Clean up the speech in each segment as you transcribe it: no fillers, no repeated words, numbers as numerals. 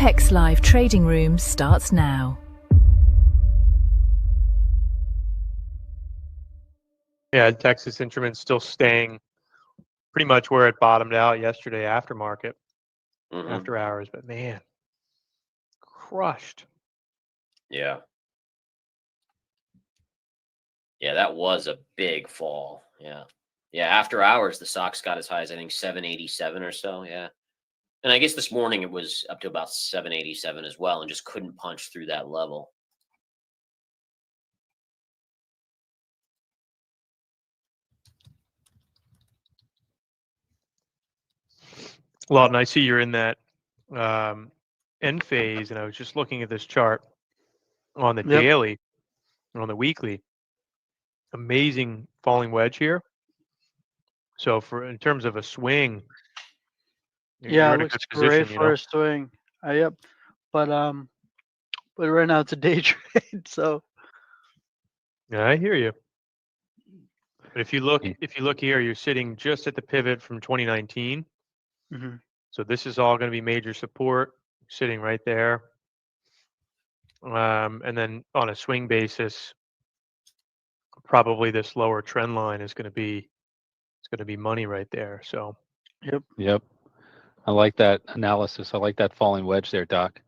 Apex Live Trading Room starts now. Yeah, Texas Instruments still staying pretty much where it bottomed out yesterday after market, after hours. But man, crushed. Yeah. Yeah, that was a big fall. Yeah. Yeah, after hours, the stocks got as high as, I think, 787 or so. Yeah. And I guess this morning it was up to about 787 as well and just couldn't punch through that level. Well, and I see you're in that end phase, and I was just looking at this chart on the daily and on the weekly. Amazing falling wedge here. So in terms of a swing, Yeah, you're it in a looks good position, great for a swing. Yep. But right now it's a day trade, so Yeah, I hear you. But if you look here, you're sitting just at the pivot from 2019. So this is all going to be major support, sitting right there. And then on a swing basis, probably this lower trend line is going to be money right there. So Yep. I like that analysis. I like that falling wedge there, Doc.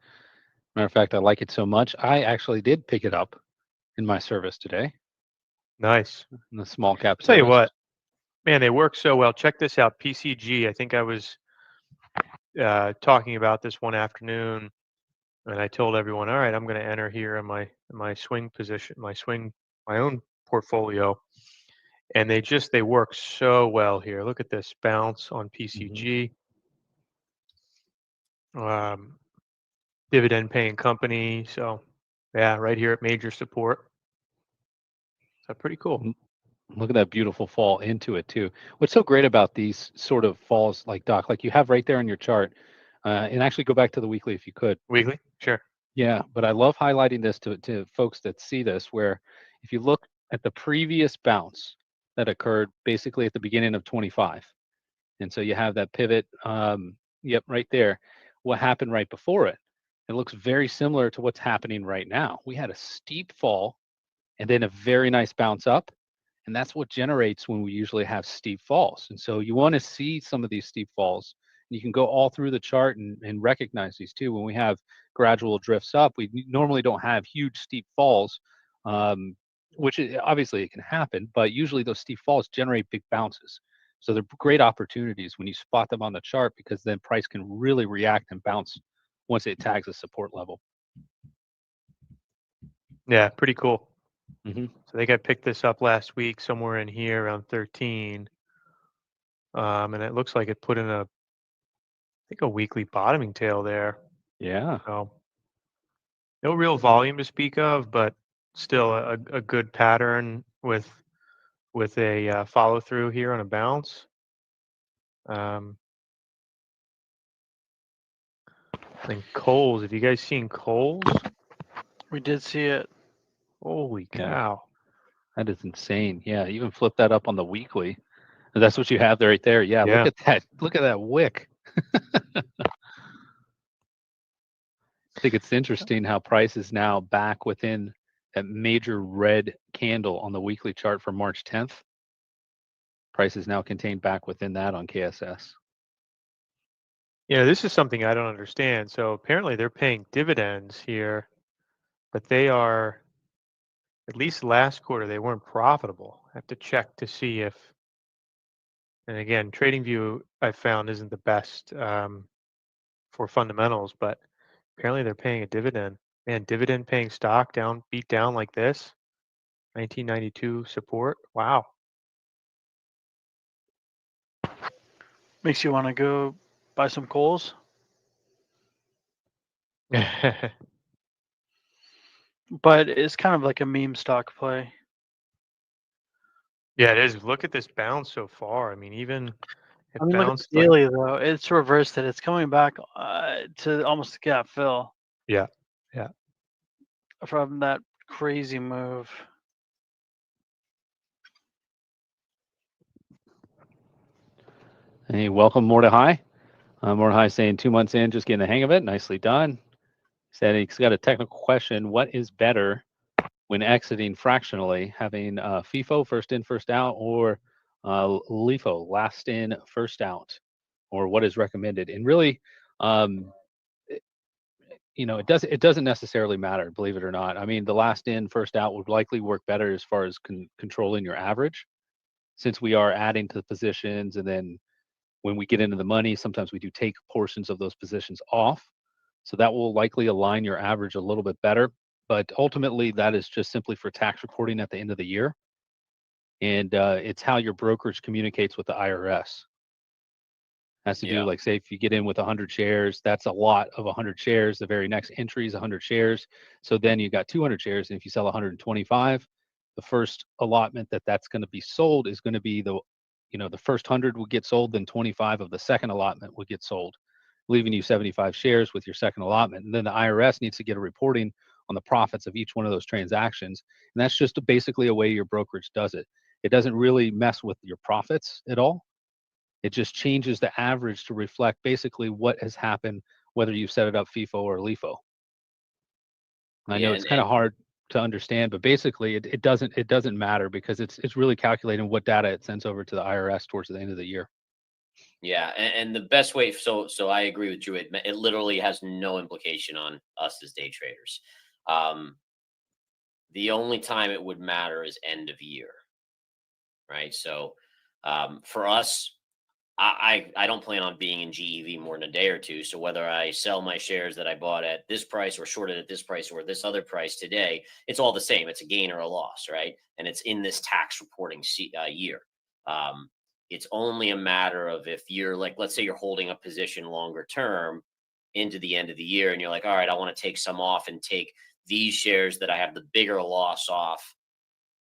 Matter of fact, I like it so much, I actually did pick it up in my service today. Nice. In the small cap Tell you service. what, man, they work so well. Check this out, PCG. I think I was talking about this one afternoon, and I told everyone, all right, I'm going to enter here in my swing position, my own portfolio. And they work so well here. Look at this bounce on PCG. Dividend paying company. So yeah, right here at major support. So pretty cool. Look at that beautiful fall into it too. What's so great about these sort of falls, like Doc, like you have right there in your chart, and actually go back to the weekly if you could. Weekly, sure. Yeah, but I love highlighting this to folks that see this, where if you look at the previous bounce that occurred basically at the beginning of 25, and so you have that pivot, yep, right there. What happened right before it? It looks very similar to what's happening right now. We had a steep fall and then a very nice bounce up. And that's what generates when we usually have steep falls. And so you want to see some of these steep falls. You can go all through the chart and recognize these too. When we have gradual drifts up, we normally don't have huge steep falls, which obviously it can happen, but usually those steep falls generate big bounces. So they're great opportunities when you spot them on the chart, because then price can really react and bounce once it tags a support level. Yeah, pretty cool. So they got picked this up last week somewhere in here around 13. And it looks like it put in I think a weekly bottoming tail there. Yeah. So no real volume to speak of, but still a good pattern with a follow through here on a bounce. And Coles, have you guys seen Coles? We did see it. Holy cow. That is insane. Yeah, even flip that up on the weekly. That's what you have there right there. Yeah, Yeah. look at that. Look at that wick. I think it's interesting how price is now back within that major red candle on the weekly chart for March 10th. Price is now contained back within that on KSS. Yeah, this is something I don't understand. So apparently they're paying dividends here, but they are, at least last quarter, they weren't profitable. I have to check to see if, and again, TradingView I found isn't the best for fundamentals, but apparently they're paying a dividend. Man, dividend paying stock beat down like this. 1992 support. Wow. Makes you want to go buy some Coles. But it's kind of like a meme stock play. Yeah, it is. Look at this bounce so far. I mean, even it Look at bounced the daily though. It's reversed it. It's coming back to almost a gap fill. Yeah. From that crazy move. Hey, welcome Mordechai. Mordechai saying 2 months in, just getting the hang of it. Nicely done. Said he's got a technical question. What is better when exiting fractionally, having FIFO, first in, first out, or LIFO, last in, first out, or what is recommended? And really, it doesn't necessarily matter, believe it or not. I mean, the last in, first out would likely work better as far as controlling your average, since we are adding to the positions, and then when we get into the money, sometimes we do take portions of those positions off. So that will likely align your average a little bit better. But ultimately, that is just simply for tax reporting at the end of the year. And it's how your brokerage communicates with the IRS. Has to do, like, say, if you get in with 100 shares, that's a lot of 100 shares. The very next entry is 100 shares. So then you got 200 shares. And if you sell 125, the first allotment that's going to be sold is going to be the first 100 would get sold, then 25 of the second allotment would get sold, leaving you 75 shares with your second allotment. And then the IRS needs to get a reporting on the profits of each one of those transactions. And that's just basically a way your brokerage does it. It doesn't really mess with your profits at all. It just changes the average to reflect basically what has happened, whether you set it up FIFO or LIFO. I know it's kind of hard to understand, but basically it doesn't matter, because it's really calculating what data it sends over to the IRS towards the end of the year. Yeah, and the best way, so I agree with you. It literally has no implication on us as day traders. The only time it would matter is end of year, right? So for us, I don't plan on being in GEV more than a day or two. So whether I sell my shares that I bought at this price or shorted at this price or this other price today, it's all the same. It's a gain or a loss, right? And it's in this tax reporting year. It's only a matter of if you're like, let's say you're holding a position longer term into the end of the year, and you're like, all right, I want to take some off and take these shares that I have the bigger loss off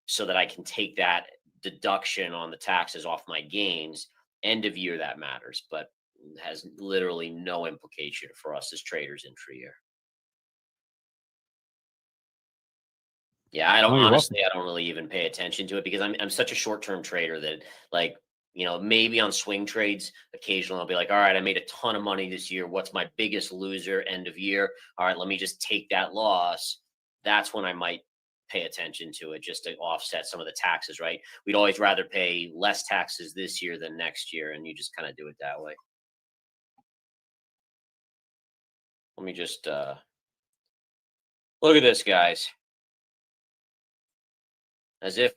so that I can take that deduction on the taxes off my gains. End of year, that matters, but has literally no implication for us as traders intra-year. Yeah, I don't honestly, I don't really even pay attention to it, because I'm such a short-term trader that, like, maybe on swing trades, occasionally I'll be like, all right, I made a ton of money this year. What's my biggest loser end of year? All right, let me just take that loss. That's when I might pay attention to it, just to offset some of the taxes, right? We'd always rather pay less taxes this year than next year, and you just kind of do it that way. Let me just look at this, guys. As if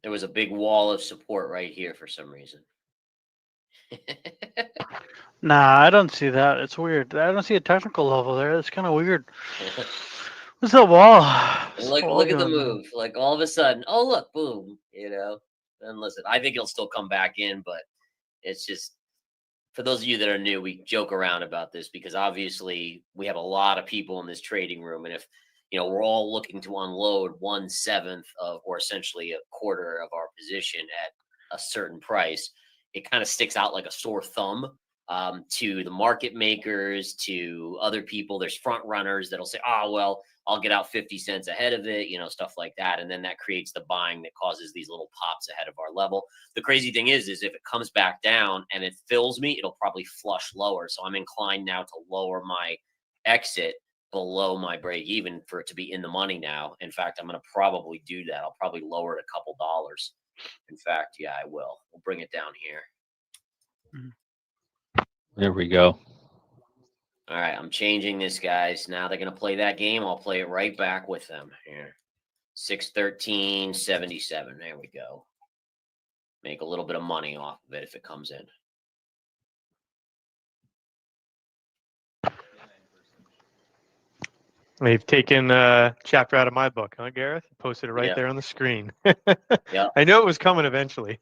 there was a big wall of support right here for some reason. Nah, I don't see that. It's weird. I don't see a technical level there. That's kind of weird. What's that wall? Look at the move. Like, all of a sudden, oh look, boom. And listen, I think it'll still come back in, but it's just, for those of you that are new, we joke around about this because obviously we have a lot of people in this trading room, and if we're all looking to unload 1/7 of, or essentially a quarter of our position at a certain price, it kind of sticks out like a sore thumb to the market makers, to other people. There's front runners that'll say, oh, well, I'll get out 50 cents ahead of it, stuff like that. And then that creates the buying that causes these little pops ahead of our level. The crazy thing is if it comes back down and it fills me, it'll probably flush lower. So I'm inclined now to lower my exit below my break even for it to be in the money now. In fact, I'm going to probably do that. I'll probably lower it a couple dollars. In fact, yeah, I will. We'll bring it down here. There we go. All right, I'm changing this, guys. Now they're going to play that game. I'll play it right back with them here. 613.77. There we go. Make a little bit of money off of it if it comes in. They've taken a chapter out of my book, huh, Gareth? Posted it right there on the screen. Yeah. I know it was coming eventually.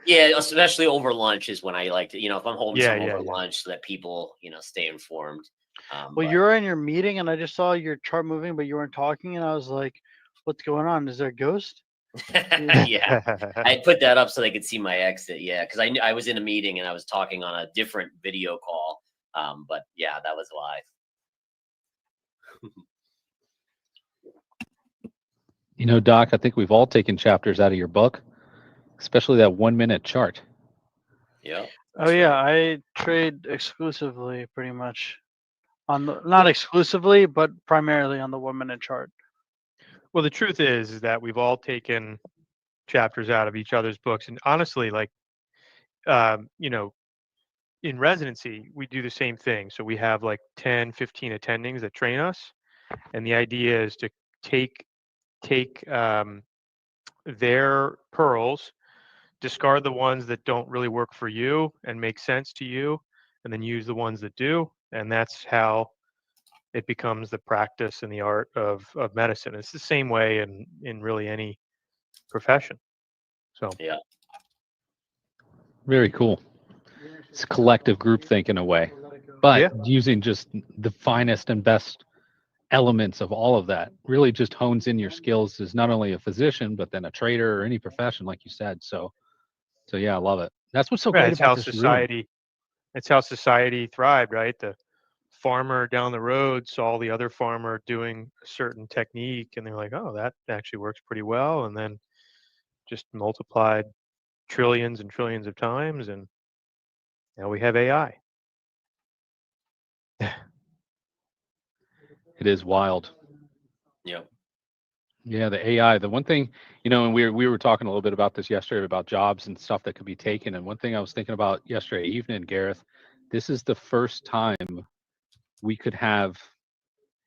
Yeah, especially over lunch is when I like to, if I'm holding some over Yeah. lunch, so that people, stay informed. Well, you were in your meeting and I just saw your chart moving, but you weren't talking, and I was like, what's going on? Is there a ghost? Yeah, I put that up so they could see my exit. Yeah, because I was in a meeting and I was talking on a different video call. But yeah, that was live. Doc, I think we've all taken chapters out of your book, especially that 1 minute chart. Yeah. Oh yeah, I trade exclusively pretty much on the not exclusively, but primarily on the 1 minute chart. Well, the truth is that we've all taken chapters out of each other's books, and honestly, like you know, in residency, we do the same thing. So we have like 10, 15 attendings that train us, and the idea is to take their pearls, discard the ones that don't really work for you and make sense to you, and then use the ones that do. And that's how it becomes the practice and the art of medicine. It's the same way in really any profession. So Yeah. Very cool. It's collective groupthink in a way, but Yeah. using just the finest and best elements of all of that really just hones in your skills as not only a physician, but then a trader or any profession, like you said. So yeah, I love it. That's what's so yeah, great about this room. it's how society thrived, right? The farmer down the road saw the other farmer doing a certain technique, and they're like, oh, that actually works pretty well, and then just multiplied trillions and trillions of times, and now we have AI. It is wild. Yep. Yeah, the AI. The one thing, and we were talking a little bit about this yesterday about jobs and stuff that could be taken. And one thing I was thinking about yesterday evening, Gareth, this is the first time we could have,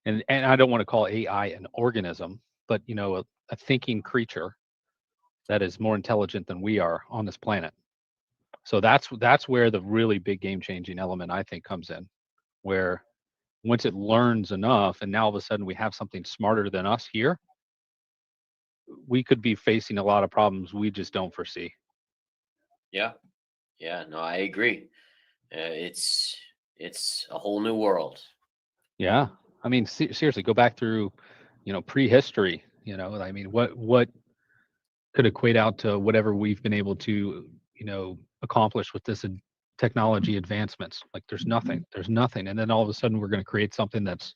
and I don't want to call AI an organism, but a thinking creature that is more intelligent than we are on this planet. So that's where the really big game changing element I think comes in, where once it learns enough, and now all of a sudden we have something smarter than us here, we could be facing a lot of problems we just don't foresee. Yeah. Yeah. No, I agree. It's a whole new world. Yeah, I mean, seriously, go back through, prehistory. I mean, what could equate out to whatever we've been able to, accomplish with this technology advancements? Like, there's nothing, and then all of a sudden we're going to create something that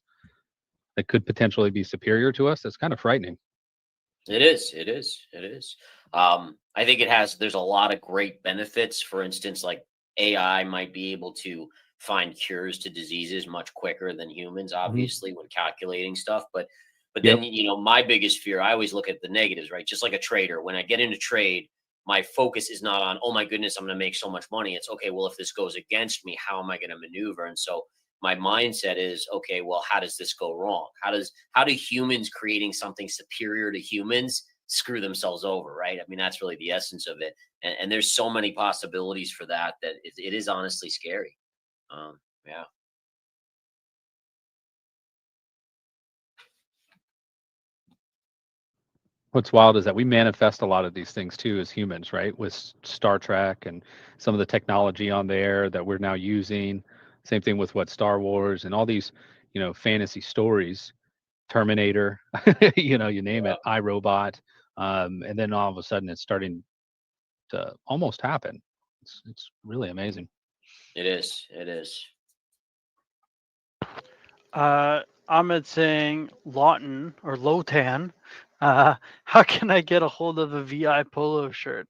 could potentially be superior to us. That's kind of frightening. It is. It is. It is. I think there's a lot of great benefits. For instance, like AI might be able to find cures to diseases much quicker than humans, obviously, when calculating stuff. But Yep. then, my biggest fear, I always look at the negatives, right? Just like a trader, when I get into trade, my focus is not on, oh my goodness, I'm going to make so much money. It's okay, well, if this goes against me, how am I going to maneuver? And so my mindset is, okay, well, how does this go wrong? How do humans creating something superior to humans screw themselves over, right? I mean, that's really the essence of it. And there's so many possibilities for that it is honestly scary. Yeah. What's wild is that we manifest a lot of these things too as humans, right? With Star Trek and some of the technology on there that we're now using. Same thing with what Star Wars and all these, fantasy stories, Terminator, you name it, iRobot, and then all of a sudden it's starting to almost happen. It's really amazing. It is. It is. Ahmed saying Lawton or Lotan. How can I get a hold of a VI polo shirt?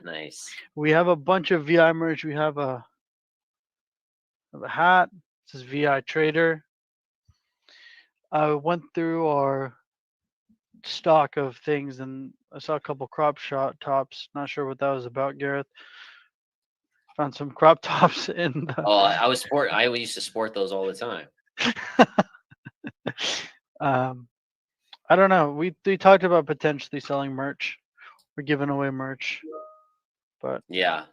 Nice. We have a bunch of VI merch. We have a hat. It says VI Trader. I went through our stock of things and I saw a couple crop shot tops. Not sure what that was about, Gareth. Found some crop tops in the. Oh, I used to sport those all the time. I don't know. We talked about potentially selling merch. We're giving away merch, but Yeah.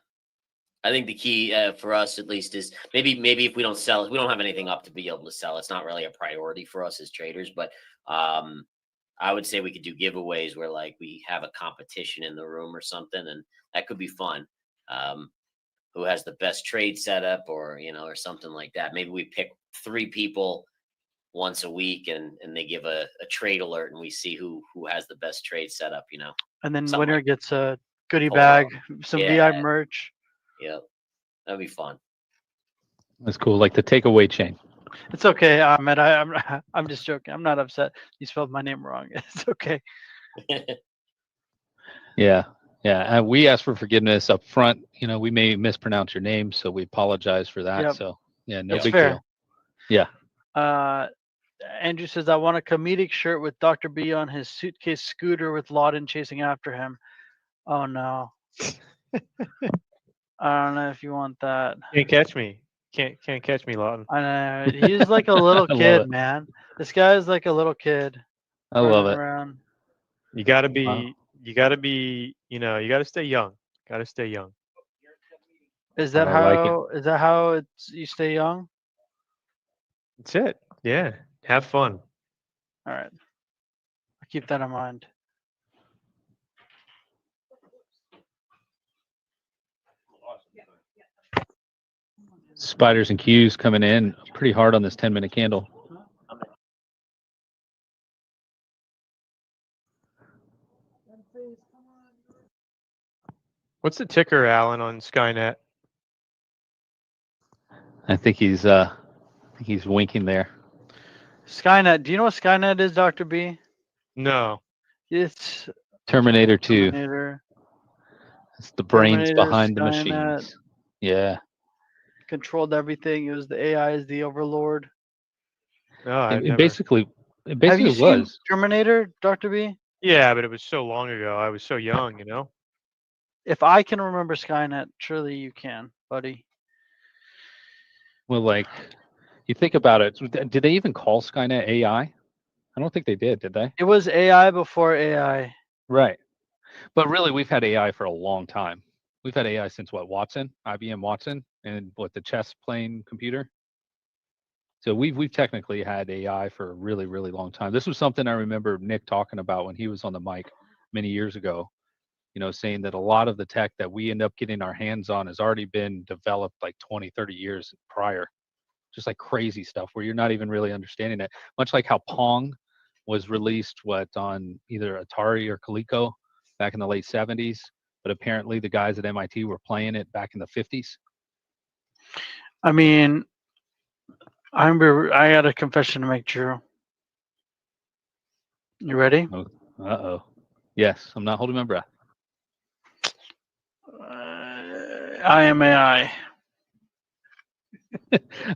I think the key for us, at least, is maybe if we don't sell it, we don't have anything up to be able to sell. It's not really a priority for us as traders, but I would say we could do giveaways where like we have a competition in the room or something, and that could be fun. Who has the best trade setup, or or something like that. Maybe we pick 3 people once a week, and they give a trade alert, and we see who has the best trade setup. And then Something winner like gets a goodie polo. bag, some Yeah. VI merch. Yep, that'd be fun. That's cool. Like the takeaway chain. It's okay, Ahmed. I'm just joking. I'm not upset. You spelled my name wrong. It's okay. Yeah. Yeah. We ask for forgiveness up front. We may mispronounce your name, so we apologize for that. Yep. So yeah, no That's big fair. deal. Yeah. Andrew says, I want a comedic shirt with Dr. B on his suitcase scooter with Lawton chasing after him. Oh no. I don't know if you want that. Can't catch me. Can't catch me, Lawton. I know. He's like a little I love kid, it. man. This guy's like a little kid I love running it. around. You gotta Wow. be. You gotta be. You know. You gotta stay young. Gotta stay young. Is that I like it. how? Is that how it's you stay young? That's it. Yeah. Have fun. All right. I'll keep that in mind. Spiders and Qs coming in pretty hard on this 10-minute candle. What's the ticker, Alan, on Skynet? I think he's winking there. Skynet. Do you know what Skynet is, Dr. B? No. It's Terminator 2. Terminator. It's the brains Terminator, behind the Skynet. machines. Yeah. Controlled everything. It was the AI is the overlord. No, I've It never. basically Have you seen was. Terminator, Dr. B? Yeah, but it was so long ago. I was so young. You know. If I can remember Skynet, surely you can, buddy. Well, like, you think about it. Did they even call Skynet AI? I don't think they did they? It was AI before AI. Right. But really, we've had AI for a long time. We've had AI since what, Watson, IBM Watson, and what, the chess playing computer. So we've technically had AI for a really, really long time. This was something I remember Nick talking about when he was on the mic many years ago, you know, saying that a lot of the tech that we end up getting our hands on has already been developed like 20, 30 years prior. Just like crazy stuff where you're not even really understanding it. Much like how Pong was released, on either Atari or Coleco back in the late 70s, but apparently the guys at MIT were playing it back in the 50s. I mean, I got a confession to make, Drew. You ready? Oh, uh-oh. Yes, I'm not holding my breath. I am AI.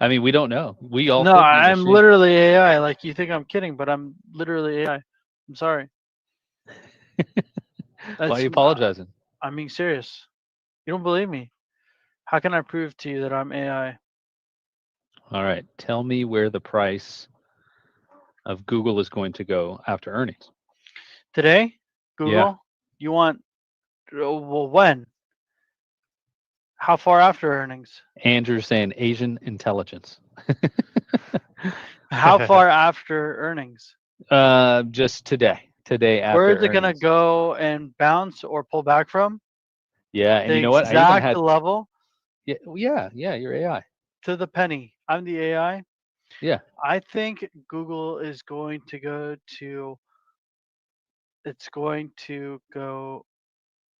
I mean, we don't know. We all No, could be I'm machines. literally AI. Like, you think I'm kidding, but I'm literally AI. I'm sorry. Why are you apologizing? I'm being serious. You don't believe me. How can I prove to you that I'm AI? All right. Tell me where the price of Google is going to go after earnings. Today, Google, Yeah. you want, well, when? How far after earnings? Andrew's saying Asian intelligence. How far after earnings? Just today. Today after Where is it going to earnings. go and bounce or pull back from? Yeah, and The you know what? I even exact had level yeah, you're AI. to the penny. I'm the AI. Yeah. I think Google is going to go to, it's going to go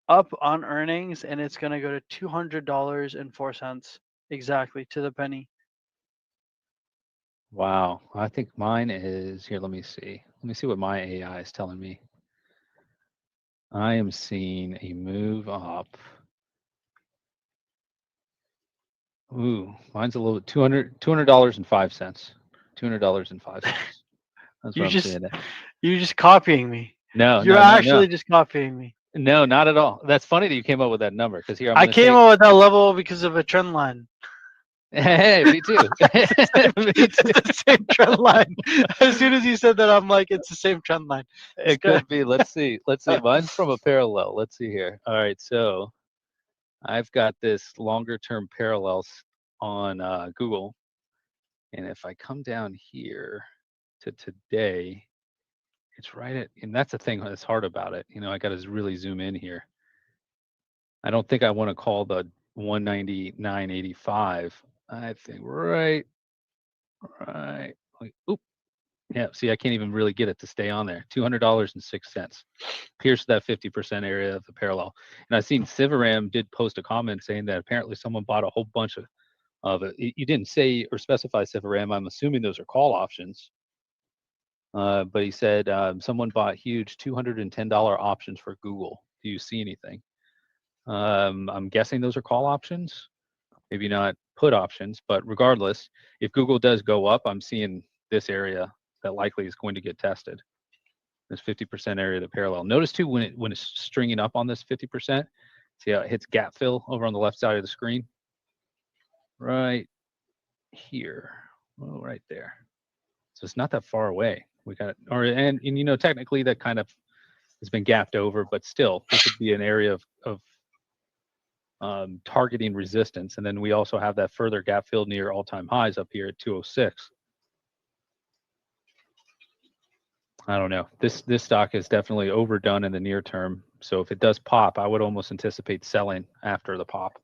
up on earnings and it's going to go to $200.04 exactly to the penny. Wow. I think mine is here. Let me see. Let me see what my AI is telling me. I am seeing a move up. Ooh, mine's a little bit $200.05. $200.05. That's what I'm seeing there. You're just copying me. No, You're no, no, no. actually just copying me. No, not at all. That's funny that you came up with that number because here I'm I going to came say, up with that level because of a trend line. hey, me too. Me It's too. the same trend line. As soon as you said that, I'm like, it's the same trend line. It could be. Let's see. Let's see. Mine's from a parallel. Let's see here. All right. So I've got this longer term parallels on Google. And if I come down here to today, it's right at, and that's the thing that's hard about it. You know, I got to really zoom in here. I don't think I want to call the 199.85. I think right. Like, oop. Yeah, see, I can't even really get it to stay on there. $200.06. Pierce that 50% area of the parallel. And I've seen Sivaram did post a comment saying that apparently someone bought a whole bunch of it. You didn't say or specify Sivaram. I'm assuming those are call options. But he said someone bought huge $210 options for Google. Do you see anything? I'm guessing those are call options. Maybe not put options. But regardless, if Google does go up, I'm seeing this area that likely is going to get tested. This 50% area to parallel. Notice too when it's stringing up on this 50%. See how it hits gap fill over on the left side of the screen, right here, oh, right there. So it's not that far away. We got, and you know, technically that kind of has been gapped over, but still, this would be an area of targeting resistance. And then we also have that further gap fill near all-time highs up here at 206. I don't know. This stock is definitely overdone in the near term. So if it does pop, I would almost anticipate selling after the pop.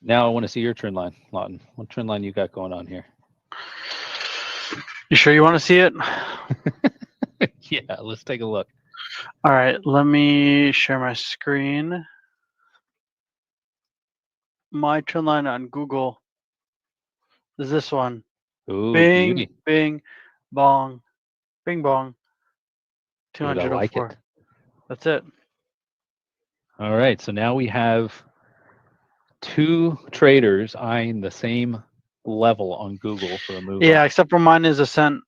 Now I want to see your trend line, Lawton. What trend line you got going on here? You sure you want to see it? Yeah, let's take a look. All right, let me share my screen. My trend line on Google is this one. Ooh, Bing, beauty. bing, bong, bing, bong. Dude, I like 204. it. That's it. All right, so now we have two traders eyeing the same level on Google for a move Yeah, up. except for mine is a cent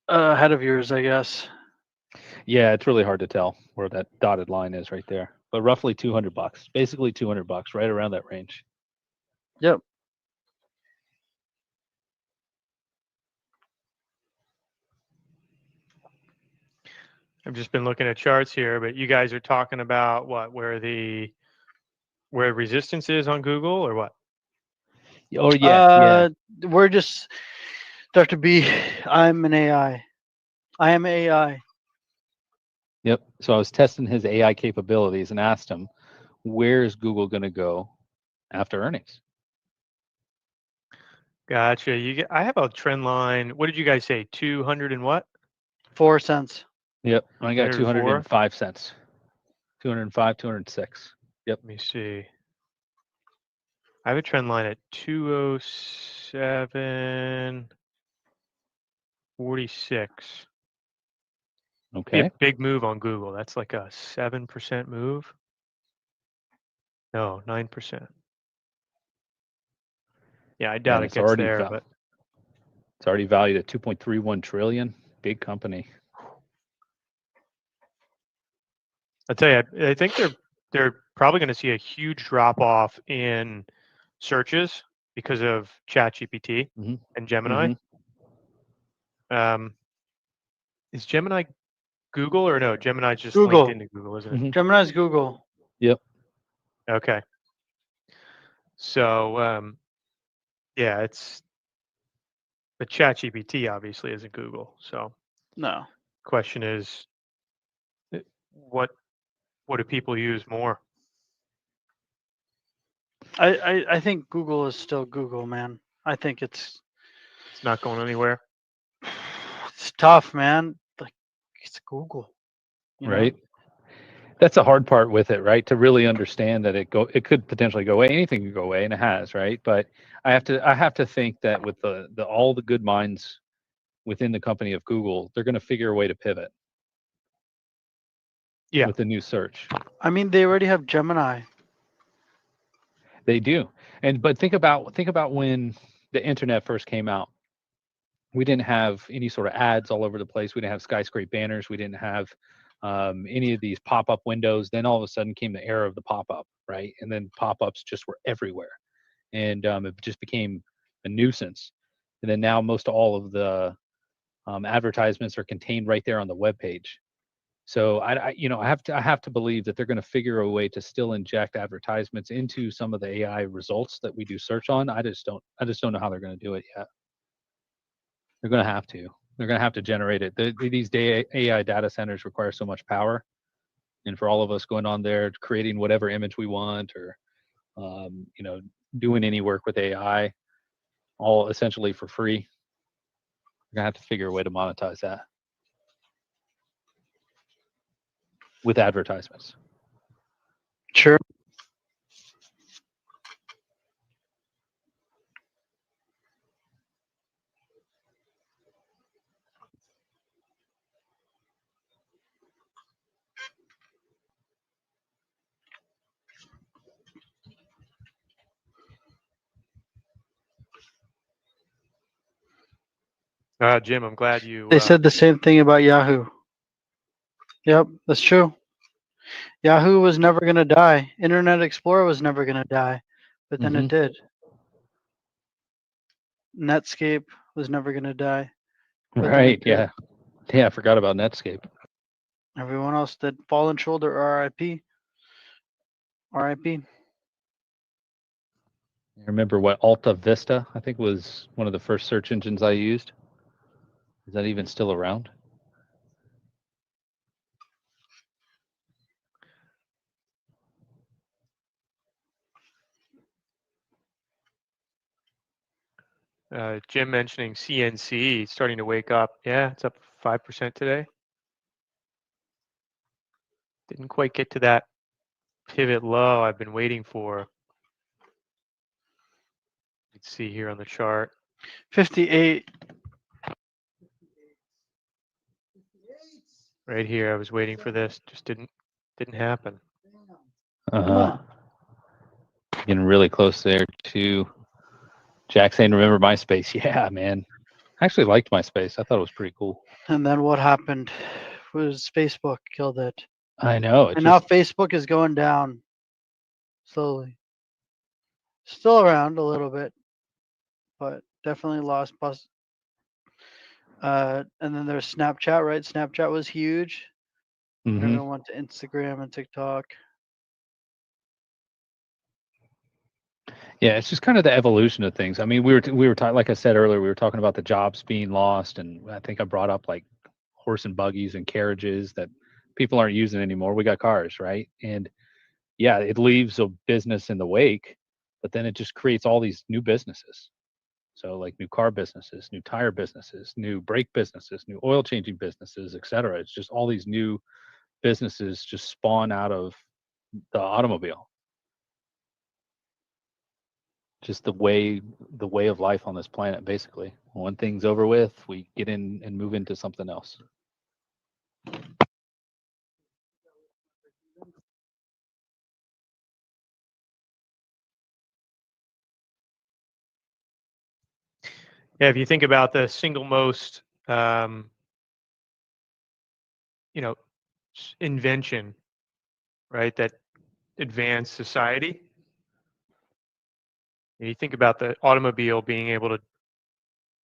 ahead of yours, I guess. Yeah, it's really hard to tell where that dotted line is right there, but roughly 200 bucks, basically 200 bucks, right around that range. Yep. I've just been looking at charts here, but you guys are talking about what, where resistance is on Google or what? Oh yeah. We're just start to be. I'm an AI. I am AI. Yep. So I was testing his AI capabilities and asked him, where is Google going to go after earnings? Gotcha. I have a trend line. What did you guys say? 200 and what? 4 cents. Yep. I got 204? 205 cents. 205, 206. Yep. Let me see. I have a trend line at 207.46. Be Okay. a big move on Google. That's like a 7% move. No, 9%. Yeah, I doubt And it gets there, but it's already valued at 2.31 trillion. Big company. I'll tell you, I think they're probably going to see a huge drop off in searches because of ChatGPT Mhm. and Gemini. Mhm. Is Gemini Google or no? Gemini's just linked Google. into Google, isn't it? Mhm. Gemini's Google. Yep. Okay. So yeah, but ChatGPT obviously isn't Google. So No. question is, what do people use more? I think Google is still Google, man. I think it's Not going anywhere. tough, man. Like it's Google. You know? Right. That's the hard part with it, right? To really understand that it could potentially go away. Anything could go away, and it has, right? But I have to think that with the all the good minds within the company of Google, they're going to figure a way to pivot. Yeah. With the new search. I mean, they already have Gemini. They do. But think about when the internet first came out. We didn't have any sort of ads all over the place. We didn't have skyscraper banners. We didn't have any of these pop-up windows. Then all of a sudden came the era of the pop-up, right? And then pop-ups just were everywhere, and it just became a nuisance. And then now most all of the advertisements are contained right there on the web page. So I have to believe that they're going to figure a way to still inject advertisements into some of the AI results that we do search on. I just don't know how they're going to do it yet. They're going to have to. They're going to have to generate it. These AI data centers require so much power, and for all of us going on there, creating whatever image we want, or doing any work with AI, all essentially for free. We're going to have to figure a way to monetize that with advertisements. Sure. Jim, I'm glad you. They said the same thing about Yahoo. Yep, that's true. Yahoo was never going to die. Internet Explorer was never going to die, but then it did. Netscape was never going to die. But then Right. it did. Yeah. I forgot about Netscape. Everyone else did. Fallen Shoulder, RIP. RIP. I remember what Alta Vista, I think, was one of the first search engines I used. Is that even still around? Jim mentioning CNC starting to wake up. Yeah, it's up 5% today. Didn't quite get to that pivot low I've been waiting for. Let's see here on the chart. 58. Right here, I was waiting for this. Just didn't happen. Getting really close there to Jack saying, "Remember MySpace?" Yeah, man. I actually liked MySpace. I thought it was pretty cool. And then what happened was Facebook killed it. I know. And now Facebook is going down slowly. Still around a little bit, but definitely lost. And then there's Snapchat, right? Snapchat was huge. Everyone went to Instagram and TikTok. Yeah, it's just kind of the evolution of things. I mean, we were talking, like I said earlier, we were talking about the jobs being lost, and I think I brought up like horse and buggies and carriages that people aren't using anymore. We got cars, right? And yeah, it leaves a business in the wake, but then it just creates all these new businesses. So like new car businesses, new tire businesses, new brake businesses, new oil changing businesses, et cetera. It's just all these new businesses just spawn out of the automobile. Just the way of life on this planet, basically. When thing's over with, we get in and move into something else. Yeah, if you think about the single most, invention, right, that advanced society. And you think about the automobile being able to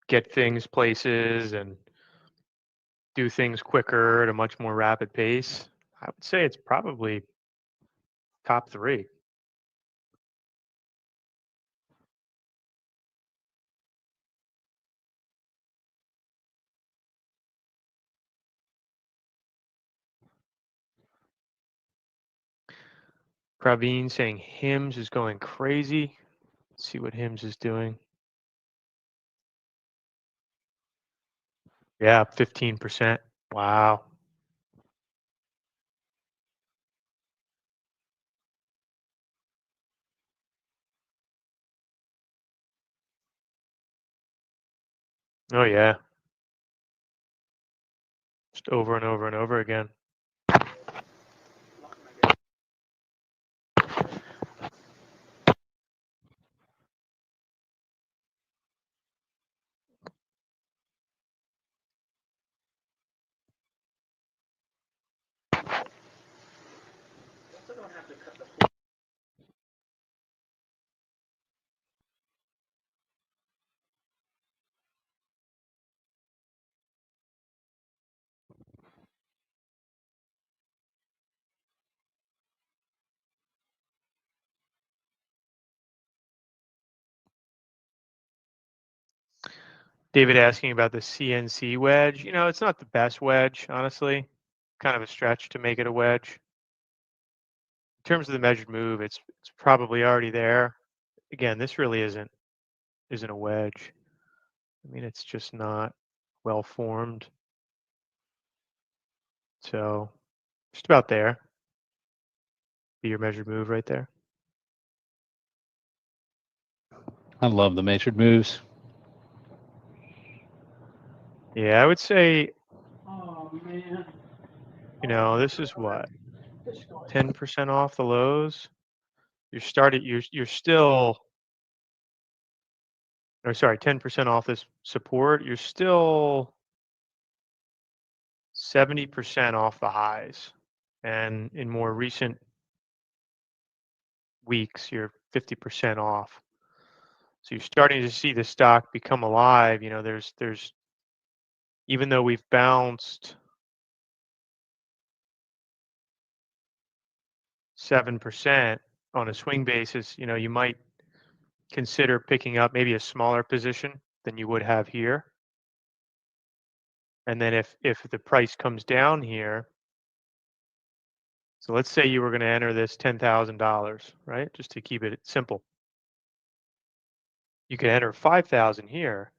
get things places and do things quicker at a much more rapid pace. I would say it's probably top 3. Praveen saying Hims is going crazy. Let's see what Hims is doing. Yeah, 15%. Wow. Oh yeah. Just over and over and over again. David asking about the CNC wedge. It's not the best wedge, honestly. Kind of a stretch to make it a wedge. In terms of the measured move, it's probably already there. Again, this really isn't a wedge. I mean, it's just not well formed. So just about there. Be your measured move right there. I love the measured moves. Yeah, I would say, Oh man. this is what, 10% off the lows. You're still or sorry, 10% off this support, you're still 70% off the highs. And in more recent weeks, you're 50% off. So you're starting to see the stock become alive. You know, there's even though we've bounced 7% on a swing basis, you know, you might consider picking up maybe a smaller position than you would have here. And then if the price comes down here, so let's say you were going to enter this $10,000, right? Just to keep it simple. You could enter 5,000 here.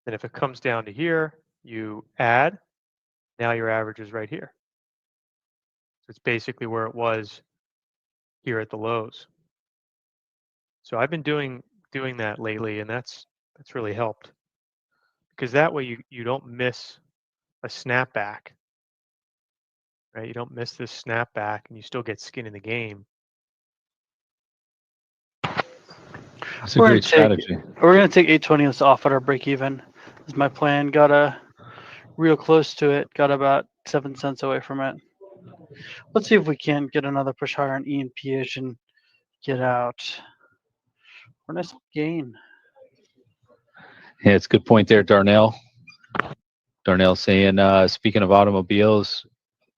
Then if it comes down to here, you add. Now your average is right here. So it's basically where it was here at the lows. So I've been doing that lately, and that's really helped, because that way you don't miss a snapback, right? You don't miss this snapback, and you still get skin in the game. It's a great strategy. We're gonna take 820s off at our break even. Is my plan. Got real close to it. Got about 7 cents away from it. Let's see if we can get another push higher on ENPH and get out. For a nice gain. Yeah, it's a good point there, Darnell. Darnell saying, speaking of automobiles,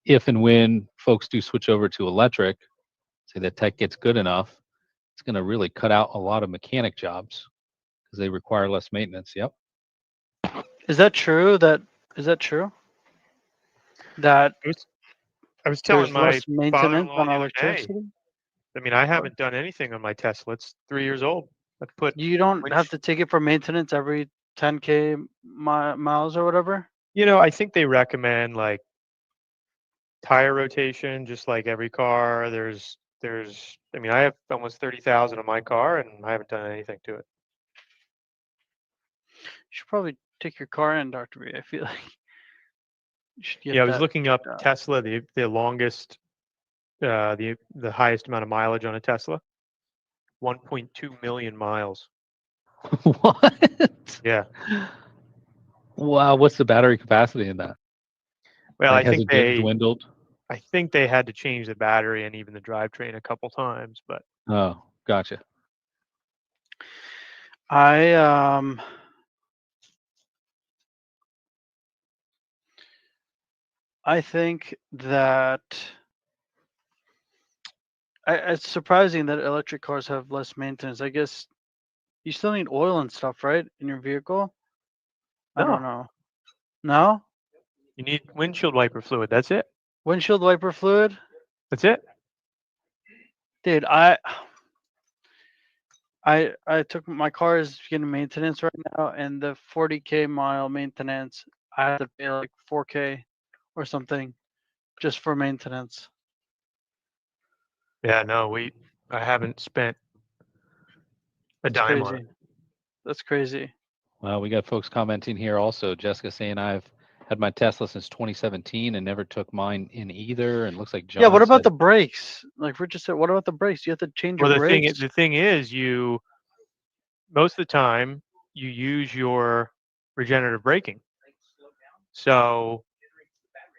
if and when folks do switch over to electric, say that tech gets good enough, it's going to really cut out a lot of mechanic jobs because they require less maintenance. Yep. Is that true? Is that true? That I was telling there's my less maintenance father-in-law on the other day. electricity? I mean, I haven't done anything on my Tesla. It's 3 years old. I've put You don't have to take it for maintenance every 10K miles or whatever? You know, I think they recommend like tire rotation, just like every car. I mean, I have almost 30,000 on my car, and I haven't done anything to it. You should probably take your car in, Dr. B. I feel like you should get Yeah, I was that looking up checked out. Tesla, the longest, the highest amount of mileage on a Tesla, 1.2 million miles. What? Yeah. Wow. What's the battery capacity in that? Well, Like, has it dwindled? I think they had to change the battery and even the drivetrain a couple times, but Oh, gotcha. I think that it's surprising that electric cars have less maintenance. I guess you still need oil and stuff, right, in your vehicle? I don't no, know. No? you need windshield wiper fluid. That's it. Windshield wiper fluid? That's it. Dude, I took my car is getting maintenance right now, and the 40K mile maintenance, I have to pay like 4K or something just for maintenance. Yeah, no, I haven't spent a That's dime on crazy. it. That's crazy. Well, we got folks commenting here also. Jessica saying, I've had my Tesla since 2017 and never took mine in either. And looks like John Yeah, what about said, the brakes? Like Richard said, what about the brakes? You have to change Well, your brakes. the thing is, most of the time you use your regenerative braking. So,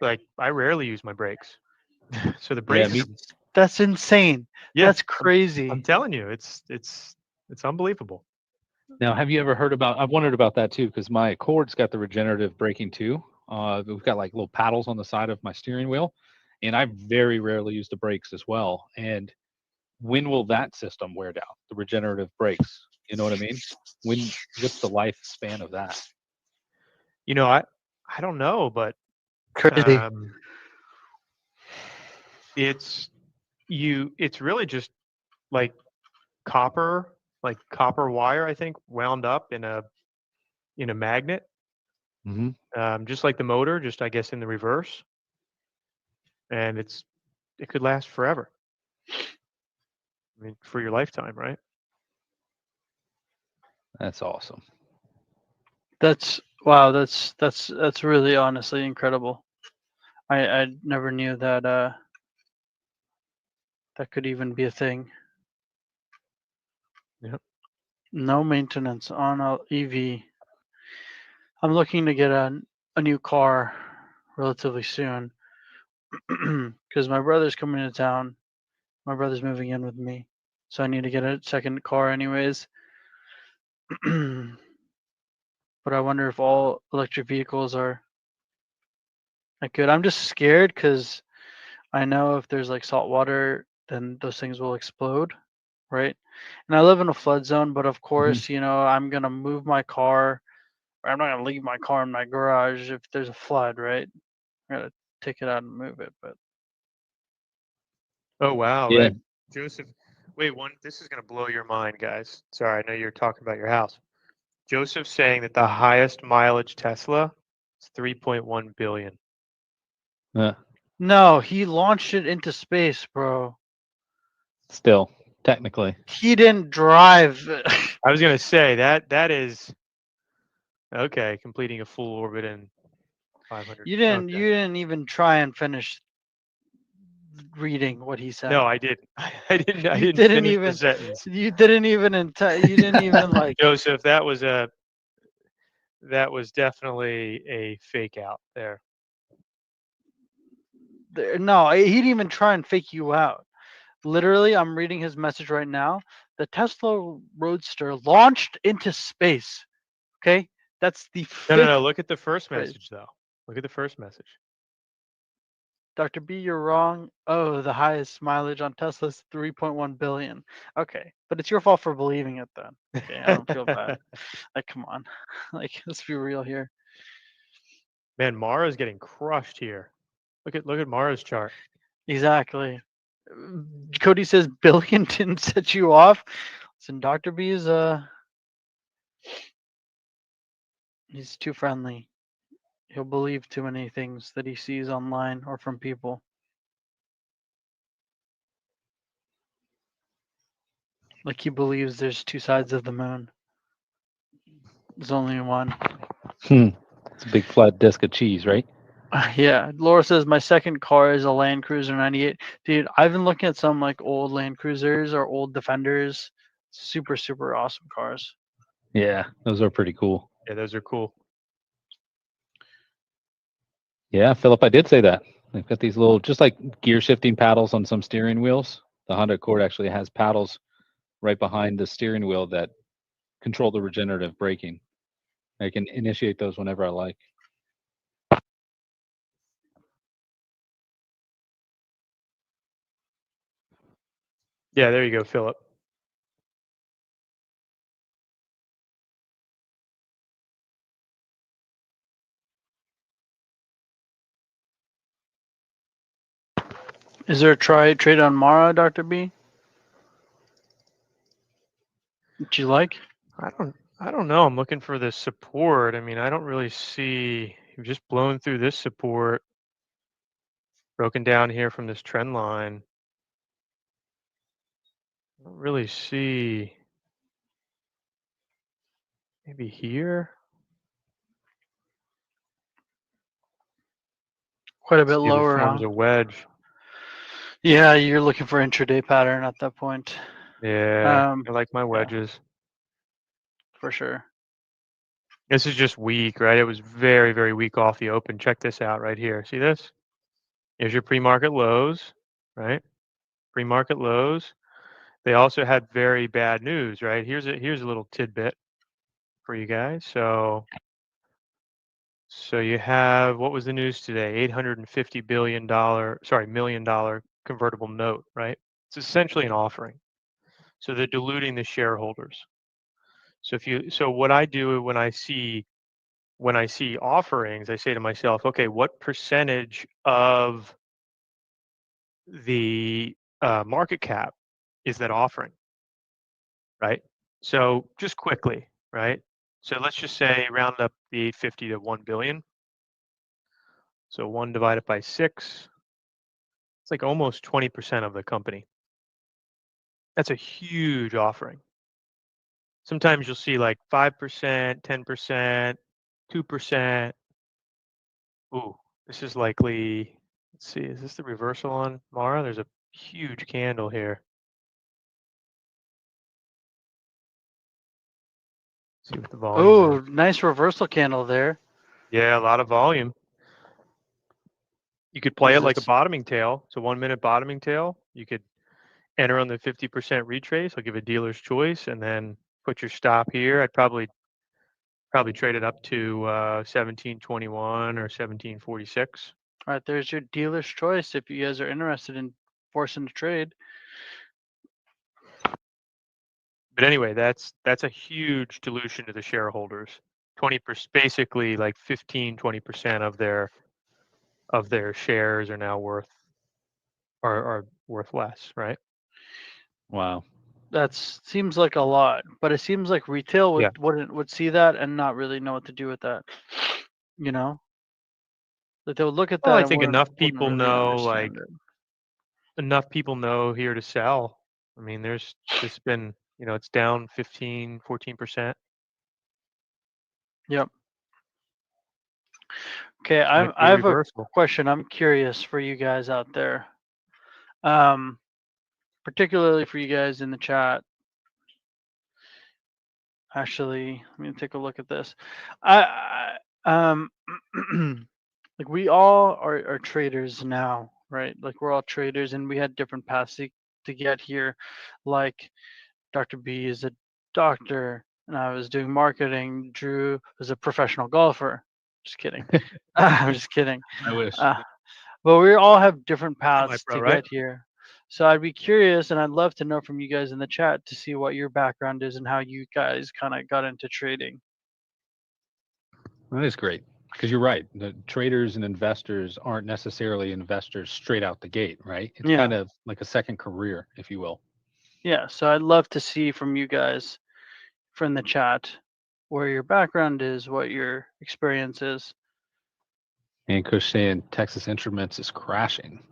like, I rarely use my brakes. So the Yeah, brakes, That's insane. yeah, That's I'm crazy. telling you, it's unbelievable. now, have you ever heard about, I've wondered about that too, because my Accord's got the regenerative braking too. We've got like little paddles on the side of my steering wheel, and I very rarely use the brakes as well. And when will that system wear down? The regenerative brakes. You know what I mean? What's the lifespan of that? You know, I don't know, but Crazy. it's it's really just like copper wire, I think, wound up in a magnet, Mm-hmm. just like the motor, just I guess in the reverse, and it could last forever. I mean, for your lifetime, right? That's awesome. That's wow, that's really honestly incredible. I never knew that that could even be a thing. Yeah. No maintenance on a EV. I'm looking to get a new car relatively soon because my brother's coming to town. My brother's moving in with me, so I need to get a second car anyways. But I wonder if all electric vehicles are like good. I'm just scared because I know if there's like salt water, then those things will explode, right? And I live in a flood zone, but of course, I'm gonna move my car, or I'm not gonna leave my car in my garage if there's a flood, right? I gotta take it out and move it. But Oh wow, Yeah. Joseph. Wait, this is gonna blow your mind, guys. Sorry, I know you're talking about your house. Joseph's saying that the highest mileage Tesla is 3.1 billion. no, he launched it into space, bro. Still, technically. He didn't drive. I was gonna say that is okay, completing a full orbit in 500. You didn't. Okay. You didn't even try and finish reading what he said. No, I didn't. I didn't. I You didn't didn't finish the even. sentence. You didn't even. You didn't even like. Joseph, that was definitely a fake out there. No, he didn't even try and fake you out. Literally, I'm reading his message right now. The Tesla Roadster launched into space. Okay, that's the No. fifth Look at the first phrase. message though. Look at the first message. Dr. B, you're wrong. Oh, the highest mileage on Tesla's 3.1 billion. Okay, but it's your fault for believing it then. Okay, I don't feel bad. Like, come on. Like, let's be real here. Man, Mara's getting crushed here. Look at Mara's chart. Exactly. Cody says billion didn't set you off. Listen, Dr. B is he's too friendly. He'll believe too many things that he sees online or from people. Like he believes there's two sides of the moon. There's only one. It's a big flat disc of cheese, right? Yeah, Laura says my second car is a Land Cruiser 98. Dude, I've been looking at some like old Land Cruisers or old Defenders. Super, super awesome cars. Yeah, those are pretty cool. Yeah, those are cool. Yeah, Philip, I did say that. They've got these little, just like gear shifting paddles on some steering wheels. The Honda Accord actually has paddles right behind the steering wheel that control the regenerative braking. I can initiate those whenever I like. Yeah, there you go, Philip. Is there a trade on Mara, Dr. B? That you like? I don't know. I'm looking for the support. I mean, I don't really see you've just blown through this support, broken down here from this trend line. I don't really see maybe here. Quite a bit See if it lower, forms huh? a wedge. Yeah, you're looking for intraday pattern at that point. Yeah, I like my Yeah, wedges. for sure. This is just weak, right? It was very, very weak off the open. Check this out right here. See this? Here's your pre-market lows, right? Pre-market lows. They also had very bad news, right? Here's a little tidbit for you guys. So you have, what was the news today? $850 million convertible note, right? It's essentially an offering. So they're diluting the shareholders. So what I do when I see offerings, I say to myself, okay, what percentage of the market cap is that offering, right? So just quickly, right? So let's just say round up the 850 to 1 billion. So 1 divided by 6, it's like almost 20% of the company. That's a huge offering. Sometimes you'll see like 5%, 10%, 2%. Ooh, this is likely, let's see, is this the reversal on Mara? There's a huge candle here. See what the volume Oh, is. nice reversal candle there. Yeah, a lot of volume. You could play it like a bottoming tail. It's a 1 minute bottoming tail. You could enter on the 50% retrace. I'll give a dealer's choice and then put your stop here. I'd probably trade it up to 1721 or 1746. All right, there's your dealer's choice if you guys are interested in forcing a trade. But anyway, that's a huge dilution to the shareholders. 20%, basically like 15-20% of their shares are now are worth less, right? Wow. That seems like a lot, but it seems like retail Yeah. would see that and not really know what to do with that. You know, like they would look at that Well, I and think wouldn't enough really people know, like understand it. enough people know here to sell. I mean, there's been, it's down 15-14%. Yep. Okay, Might be I a have a reversal. question. I'm curious for you guys out there, particularly for you guys in the chat. Actually, let me take a look at this. I like we all are traders now, right? Like we're all traders, and we had different paths to get here. Like Dr. B is a doctor, and I was doing marketing. Drew was a professional golfer. Just kidding. I'm just kidding. I wish. But we all have different paths Semi-pro, to right? get here. So I'd be curious, and I'd love to know from you guys in the chat to see what your background is and how you guys kind of got into trading. That is great, because you're right. The traders and investors aren't necessarily investors straight out the gate, right? It's Yeah. kind of like a second career, if you will. Yeah, so I'd love to see from you guys from the chat where your background is, what your experience is. And Kush saying Texas Instruments is crashing.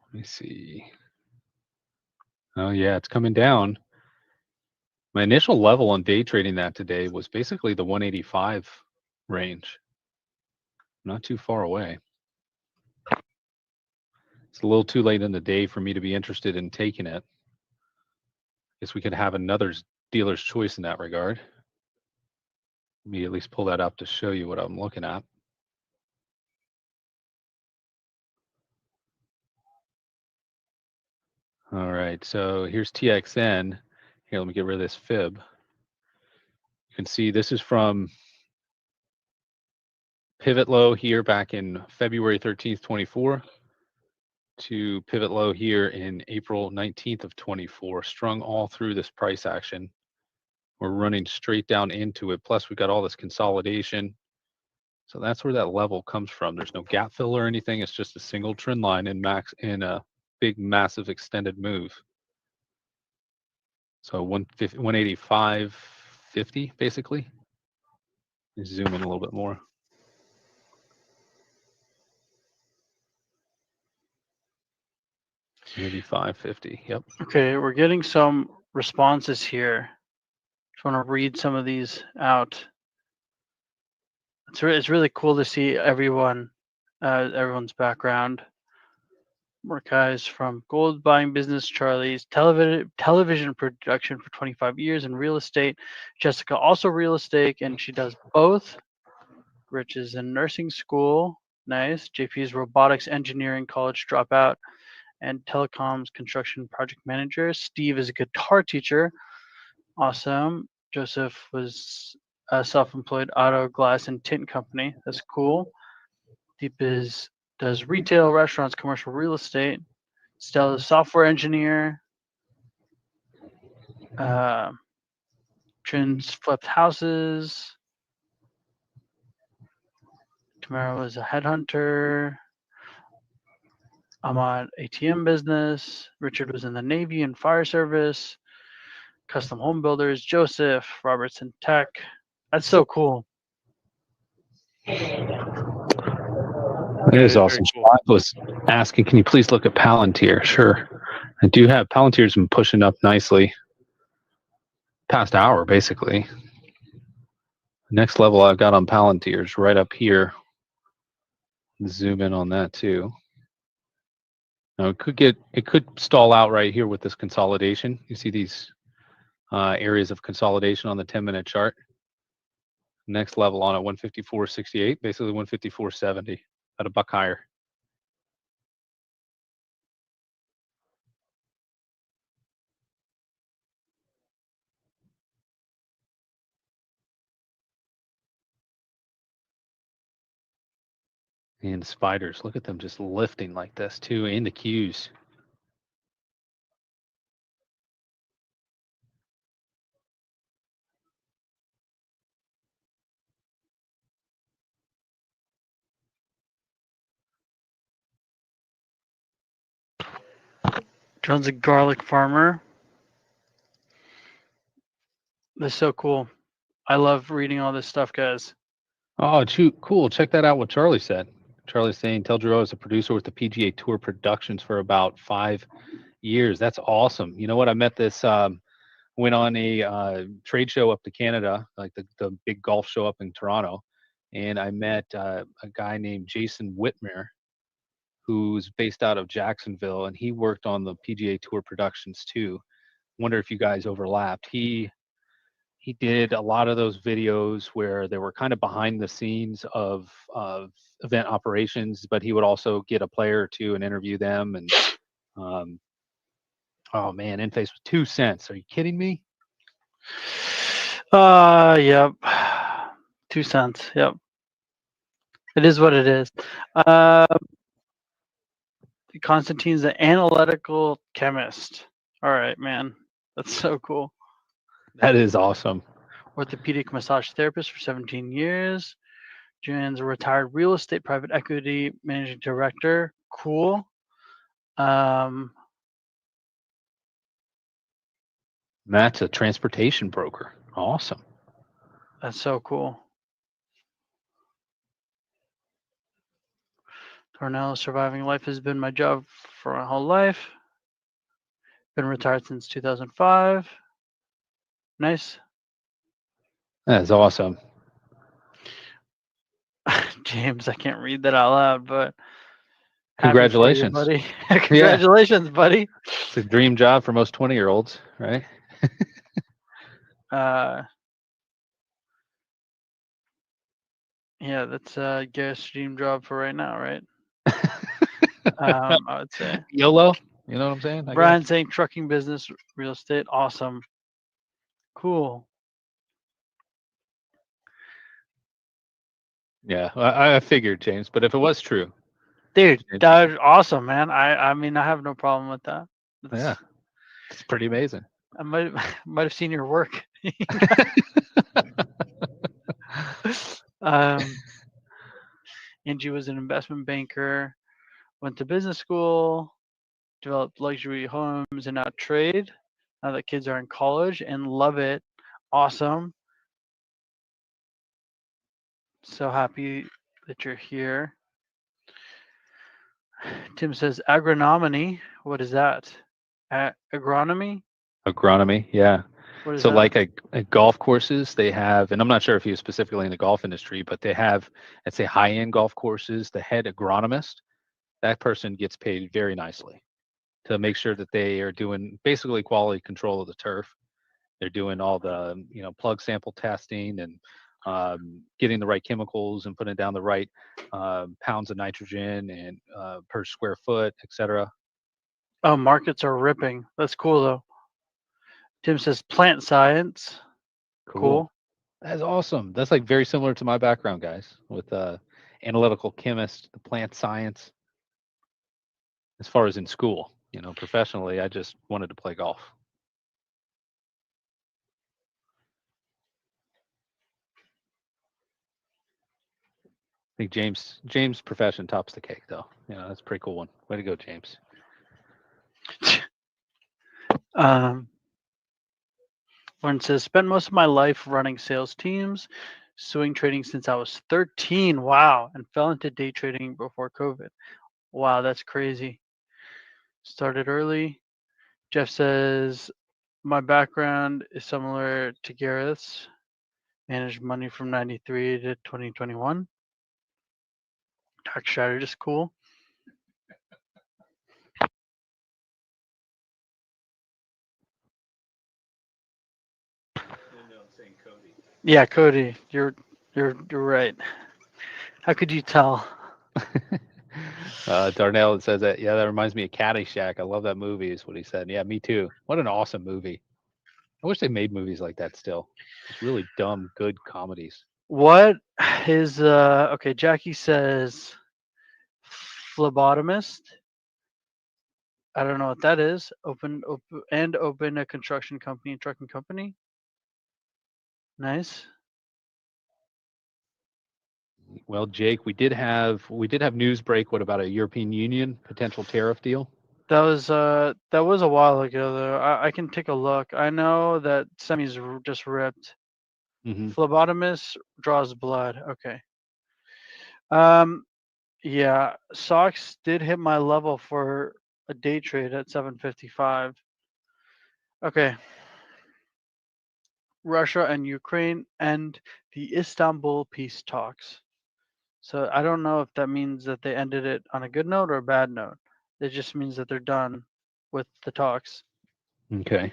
Let me see. Oh yeah, it's coming down. My initial level on day trading that today was basically the 185 range. Not too far away. It's a little too late in the day for me to be interested in taking it. Guess we could have another dealer's choice in that regard. Let me at least pull that up to show you what I'm looking at. All right, so here's TXN. Here, let me get rid of this fib. You can see this is from pivot low here back in February 13th, 24 to pivot low here in April 19th of 24, strung all through this price action. We're running straight down into it. Plus, we've got all this consolidation. So that's where that level comes from. There's no gap fill or anything. It's just a single trend line in a big, massive extended move. So 185.50 basically. Let's zoom in a little bit more. 185.50. Yep. Okay, we're getting some responses here. Just want to read some of these out. It's really cool to see everyone's background. More guys from gold buying business, Charlie's television production for 25 years in real estate. Jessica also real estate, and she does both. Rich is in nursing school. Nice. JP's robotics engineering college dropout and telecoms construction project manager. Steve is a guitar teacher. Awesome. Joseph was a self-employed auto glass and tint company. That's cool. Deep does retail, restaurants, commercial real estate. Stella's software engineer. Trin's flipped houses. Tamara was a headhunter. Ahmad ATM business. Richard was in the Navy and fire service. Custom home builders. Joseph Robertson Tech. That's so cool. It is awesome. Cool. I was asking, can you please look at Palantir? Sure. I do have Palantir's been pushing up nicely. Past hour, basically. Next level I've got on Palantir's right up here. Zoom in on that too. Now it could stall out right here with this consolidation. You see these areas of consolidation on the 10-minute chart. Next level on at 154.68, basically 154.70, at a buck higher. And spiders, look at them just lifting like this too, in the cues. John's a garlic farmer. That's so cool. I love reading all this stuff, guys. Oh, cool. Check that out, what Charlie said. Charlie's saying, tell Drew I was a producer with the PGA Tour Productions for about 5 years. That's awesome. You know what? I met this, went on a trade show up to Canada, like the big golf show up in Toronto. And I met a guy named Jason Whitmer, who's based out of Jacksonville, and he worked on the PGA Tour Productions too. Wonder if you guys overlapped. He did a lot of those videos where they were kind of behind the scenes of event operations, but he would also get a player or two and interview them. And oh man, ENPH was 2 cents. Are you kidding me? Yep. 2 cents. Yep. It is what it is. Constantine's an analytical chemist. All right, man. That's so cool. That is awesome. Orthopedic massage therapist for 17 years. Julian's a retired real estate private equity managing director. Cool. Matt's a transportation broker. Awesome. That's so cool. Tornell, surviving life has been my job for my whole life. Been retired since 2005. Nice. That's awesome. James, I can't read that out loud, but Congratulations. happy for you, buddy. Congratulations, buddy. It's a dream job for most 20-year-olds, right? Yeah, that's Gareth's dream job for right now, right? I would say. YOLO, you know what I'm saying? Brian saying trucking business, real estate, awesome. Cool. Yeah, I figured, James, but if it was true. Dude, that was awesome, man. I mean, I have no problem with that. Yeah, it's pretty amazing. I might have seen your work. Angie was an investment banker, went to business school, developed luxury homes, and now trade. Now that kids are in college and love it. Awesome. So happy that you're here. Tim says agronomy. What is that? Agronomy? Agronomy, yeah. What is So that? like at golf courses, they have, and I'm not sure if he was specifically in the golf industry, but they have, let's say, high-end golf courses, the head agronomist, that person gets paid very nicely to make sure that they are doing basically quality control of the turf. They're doing all the, plug sample testing and getting the right chemicals and putting down the right pounds of nitrogen and per square foot, et cetera. Oh, markets are ripping. That's cool though. Tim says plant science. Cool. That's awesome. That's like very similar to my background, guys, with analytical chemist, the plant science. As far as in school, professionally, I just wanted to play golf. I think James' profession tops the cake, though. That's a pretty cool one. Way to go, James. One says, spent most of my life running sales teams, swing trading since I was 13. Wow. And fell into day trading before COVID. Wow, that's crazy. Started early. Jeff says, my background is similar to Gareth's. Managed money from 93 to 2021. Tax strategist, cool. Yeah, Cody, you're You're right. How could you tell? Darnell says that. Yeah, that reminds me of Caddyshack. I love that movie. Is what he said. Yeah, me too. What an awesome movie. I wish they made movies like that still. Just really dumb, good comedies. What is okay, Jackie says phlebotomist. I don't know what that is. Open a construction company and trucking company. Nice. Well, Jake, we did have news break. What about a European Union potential tariff deal? That was a while ago though. I can take a look. I know that Semi's just ripped. Hmm. Phlebotomist draws blood. Okay. Um yeah, Sox did hit my level for a day trade at 755. Okay. Russia and Ukraine and the Istanbul peace talks. So I don't know if that means that they ended it on a good note or a bad note. It just means that they're done with the talks. Okay.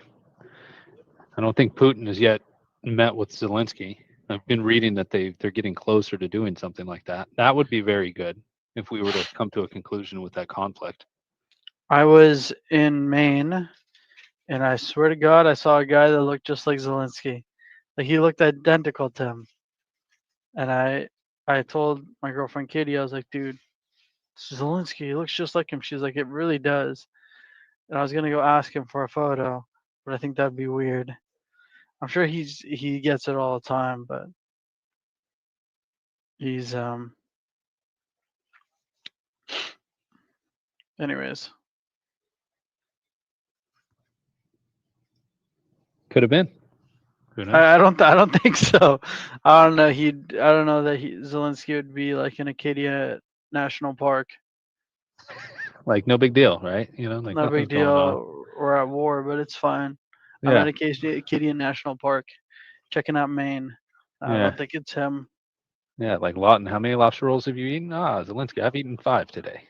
I don't think Putin has yet met with Zelensky. I've been reading that they're getting closer to doing something like that. That would be very good if we were to come to a conclusion with that conflict. I was in Maine and I swear to God, I saw a guy that looked just like Zelensky. Like he looked identical to him. And I told my girlfriend Katie, I was like, dude, Zelensky, he looks just like him. She's like, it really does. And I was gonna go ask him for a photo, but I think that'd be weird. I'm sure he gets it all the time, but he's anyways. Could have been. Who knows? I don't think so. I don't know. I don't know that Zelensky would be like in Acadia National Park. Like no big deal, right? Like No nothing's big going on. deal. We're at war, but it's fine. I'm at Yeah. Acadia National Park, checking out Maine. I Yeah. don't think it's him. Yeah. Like Lawton, how many lobster rolls have you eaten? Zelensky, I've eaten 5 today.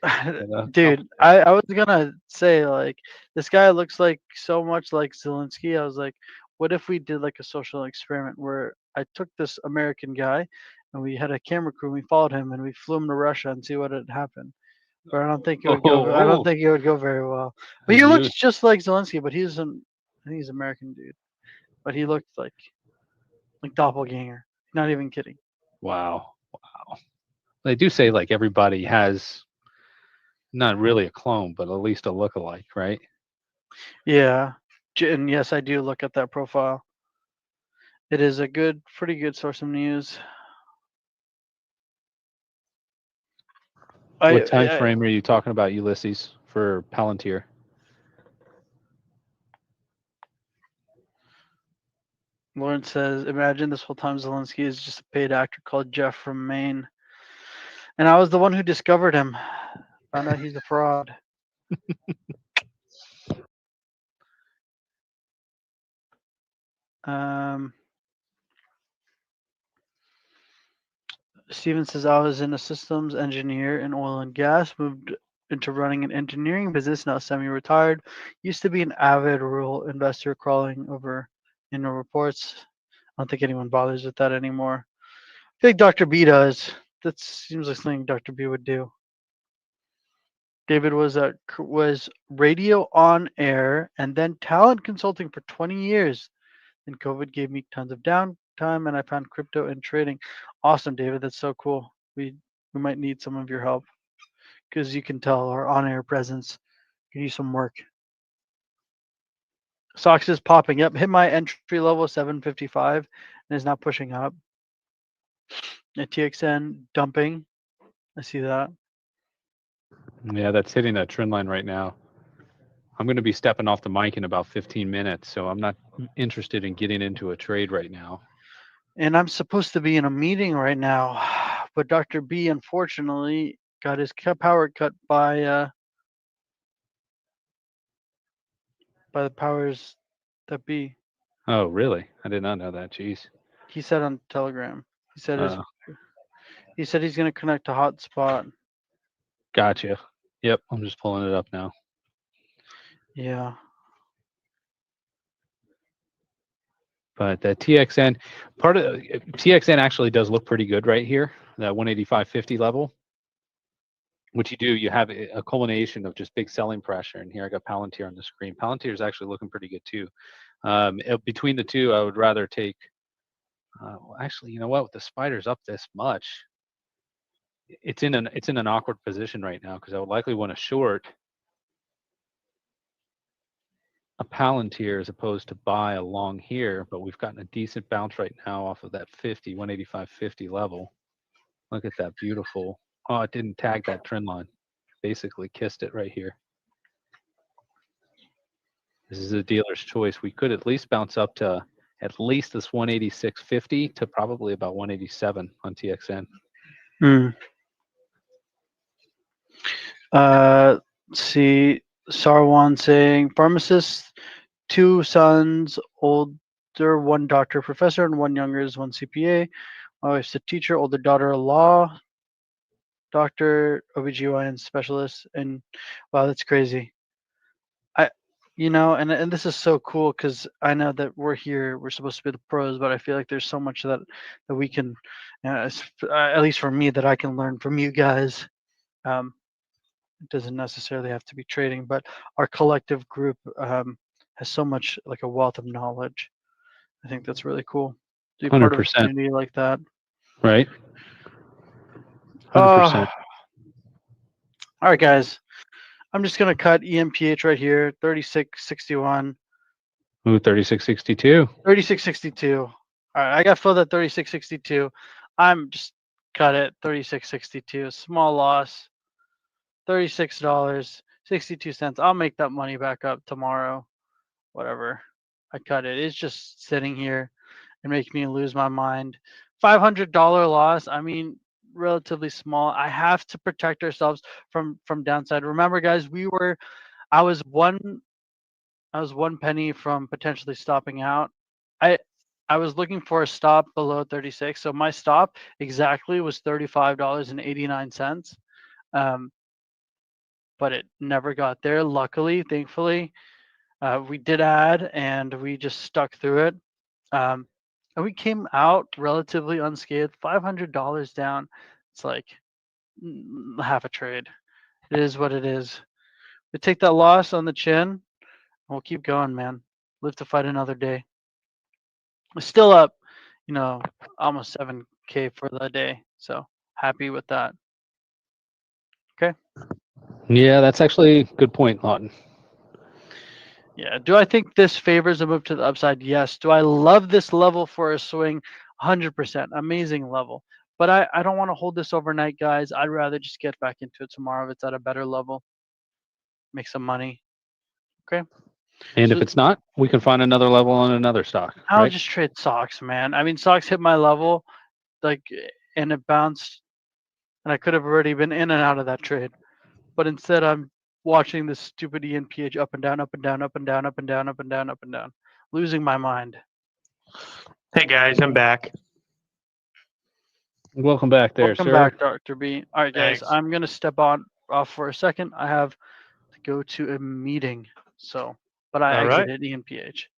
Dude, Oh, I was gonna say like this guy looks like so much like Zelensky. I was like, what if we did like a social experiment where I took this American guy and we had a camera crew, we followed him and we flew him to Russia and see what had happened. But I don't think it would go. I don't oh, think it would go very well. But he and looks you. just like Zelensky, but I think he's an American dude. But he looked like doppelganger. Not even kidding. Wow. Wow. They do say like everybody has not really a clone, but at least a look-alike, right? Yeah. And yes, I do look at that profile. It is a pretty good source of news. What time I frame are you talking about, Ulysses, for Palantir? Lawrence says, imagine this whole time Zelensky is just a paid actor called Jeff from Maine. And I was the one who discovered him. Found out he's a fraud. Um, Steven says, I was in a systems engineer in oil and gas, moved into running an engineering business, now semi-retired. Used to be an avid rural investor crawling over annual reports. I don't think anyone bothers with that anymore. I feel like Dr. B does. That seems like something Dr. B would do. David was radio on air and then talent consulting for 20 years. Then COVID gave me tons of downtime, and I found crypto and trading. Awesome, David. That's so cool. We might need some of your help because you can tell our on air presence can use some work. Sox is popping up. Hit my entry level 755 and is now pushing up. At TXN dumping. I see that. Yeah, that's hitting that trend line right now. I'm going to be stepping off the mic in about 15 minutes, so I'm not interested in getting into a trade right now. And I'm supposed to be in a meeting right now, but Dr. B unfortunately got his power cut by the powers that be. Oh, really? I did not know that. Jeez. He said on Telegram. He said Uh, he's gonna connect to hotspot. Gotcha. Yep, I'm just pulling it up now. Yeah. But the TXN, part of TXN actually does look pretty good right here, that 185.50 level. What you do, you have a culmination of just big selling pressure. And here I got Palantir on the screen. Palantir is actually looking pretty good too. Between the two, I would rather take. Well, actually, you know what? With the spiders up this much, it's in an awkward position right now because I would likely want to short a Palantir as opposed to buy along here. But we've gotten a decent bounce right now off of that 185.50 level. Look at that beautiful. Oh, it didn't tag that trend line. Basically kissed it right here. This is a dealer's choice. We could at least bounce up to at least this 186.50 to probably about 187 on TXN. See, Sarwan saying pharmacist, 2 sons, older, 1 doctor, professor, and 1 younger is 1 CPA. My wife's a teacher, older daughter, a law doctor, OBGYN specialist, and wow, that's crazy. And this is so cool because I know that we're supposed to be the pros, but I feel like there's so much that we can, at least for me, that I can learn from you guys. It doesn't necessarily have to be trading, but our collective group has so much, like, a wealth of knowledge. I think that's really cool to be part of a 100%. community like that. Right? 100%. All right, guys. I'm just gonna cut ENPH right here, 36.61. Ooh, 36.62. 36.62. All right, I got filled at 36.62. I'm just cut it, 36.62. Small loss, $36.62. I'll make that money back up tomorrow. Whatever. I cut it. It's just sitting here and making me lose my mind. $500 loss. I mean, relatively small. I have to protect ourselves from downside. Remember, guys, I was one penny from potentially stopping out. I was looking for a stop below 36. So my stop exactly was $35.89. But it never got there. Luckily, thankfully, we did add and we just stuck through it. And we came out relatively unscathed. $500 down. It's like half a trade. It is what it is. We take that loss on the chin and we'll keep going, man. Live to fight another day. We're still up, almost 7K for the day. So happy with that. Okay. Yeah, that's actually a good point, Lawton. Yeah. Do I think this favors a move to the upside? Yes. Do I love this level for a swing? 100%. Amazing level. But I don't want to hold this overnight, guys. I'd rather just get back into it tomorrow if it's at a better level. Make some money. Okay. And So if it's not, we can find another level on another stock. I'll Right? just trade socks, man. I mean, socks hit my level, and it bounced, and I could have already been in and out of that trade. But instead, I'm watching this stupid ENPH up and down, up and down, up and down, up and down, up and down, up and down, losing my mind. Hey guys, I'm back. Welcome back there, Welcome sir. back, Dr. B. All right, guys, Thanks. I'm gonna step off for a second. I have to go to a meeting, but I All right. exited ENPH.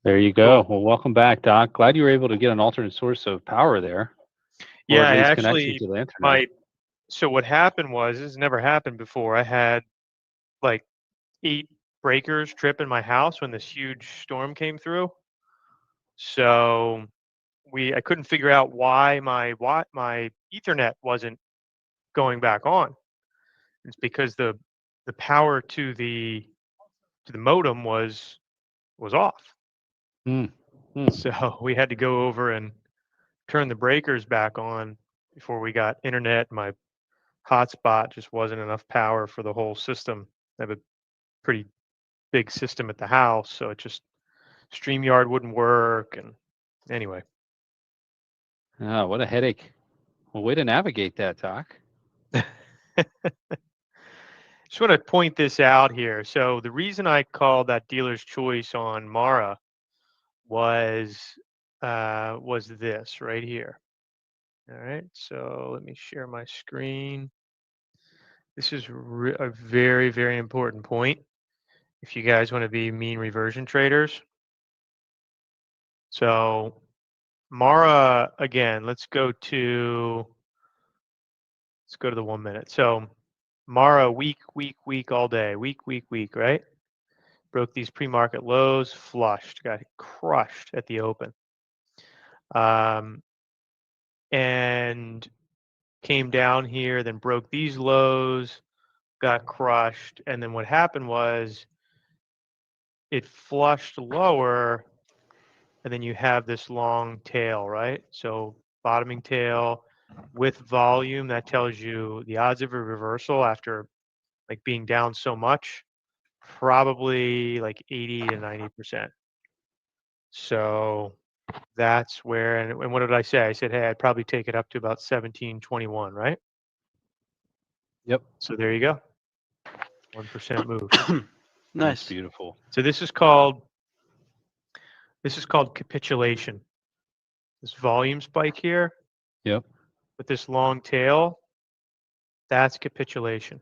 There you go. Cool. Well, welcome back, Doc. Glad you were able to get an alternate source of power there, or Yeah, at I least connection actually to the internet. so what happened was, this never happened before. I had like 8 breakers trip in my house when this huge storm came through. So I couldn't figure out why my Ethernet wasn't going back on. It's because the power to the modem was off. Hmm. So we had to go over and turn the breakers back on before we got internet. My hotspot just wasn't enough power for the whole system. I have a pretty big system at the house, so it just StreamYard wouldn't work. And anyway, Oh, what a headache. Well, way to navigate that, Doc. just want to point this out here. So the reason I called that dealer's choice on Mara was this right here. All right, so let me share my screen. This is a very, very important point if you guys want to be mean reversion traders. So Mara, again, let's go to the 1 minute. So Mara, weak all day, weak, right? Broke these pre-market lows, flushed, got crushed at the open. And came down here, then broke these lows, got crushed. And then what happened was it flushed lower, and then you have this long tail, right? So bottoming tail with volume, that tells you the odds of a reversal after like being down so much, probably like 80 to 90%. So that's where, and what did I say? I said, hey, I'd probably take it up to about 1721, right? Yep. So there you go. 1% move. That's Nice. beautiful. So this is called capitulation. This volume spike here Yep. with this long tail, that's capitulation.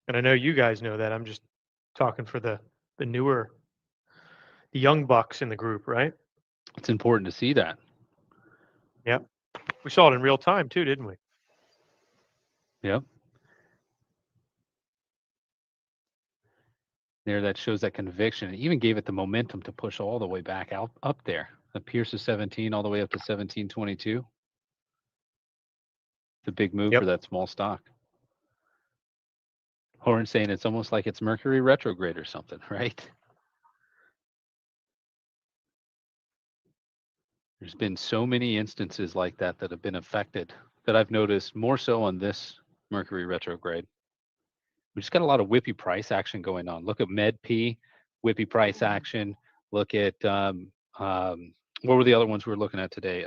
And I know you guys know that. I'm just talking for the young bucks in the group, right? It's important to see that. Yep. We saw it in real time too, didn't we? Yep. There, that shows that conviction. It even gave it the momentum to push all the way back out up there. The Pierce of 17 all the way up to 1722. It's a big move Yep. for that small stock. Horan saying it's almost like it's Mercury retrograde or something, right? There's been so many instances like that that have been affected that I've noticed more so on this Mercury retrograde. We just got a lot of whippy price action going on. Look at MedP, whippy price action. Look at what were the other ones we were looking at today?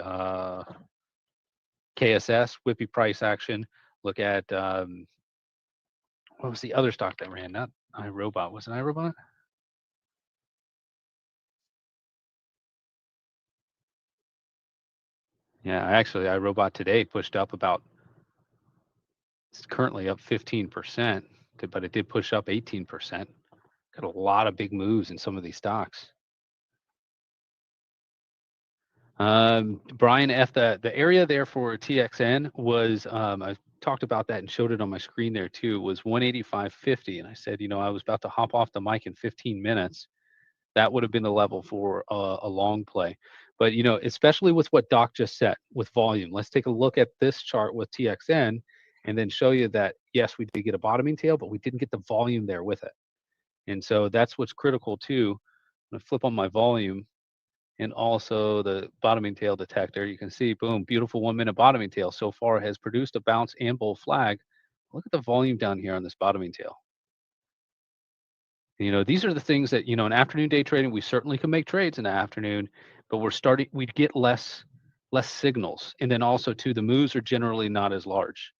KSS, whippy price action. Look at what was the other stock that ran? Not iRobot. Was it iRobot? Yeah, actually, iRobot today pushed up about. It's currently up 15%, but it did push up 18%. Got a lot of big moves in some of these stocks. Brian F, the area there for TXN was, I talked about that and showed it on my screen there too, was 185.50. And I said, I was about to hop off the mic in 15 minutes. That would have been the level for a long play. But, especially with what Doc just said with volume, let's take a look at this chart with TXN and then show you that, yes, we did get a bottoming tail, but we didn't get the volume there with it. And so that's what's critical too. I'm going to flip on my volume and also the bottoming tail detector. You can see, boom, beautiful 1 minute bottoming tail so far has produced a bounce and bull flag. Look at the volume down here on this bottoming tail. These are the things that, in afternoon day trading, we certainly can make trades in the afternoon, but we'd get less signals. And then also too, the moves are generally not as large.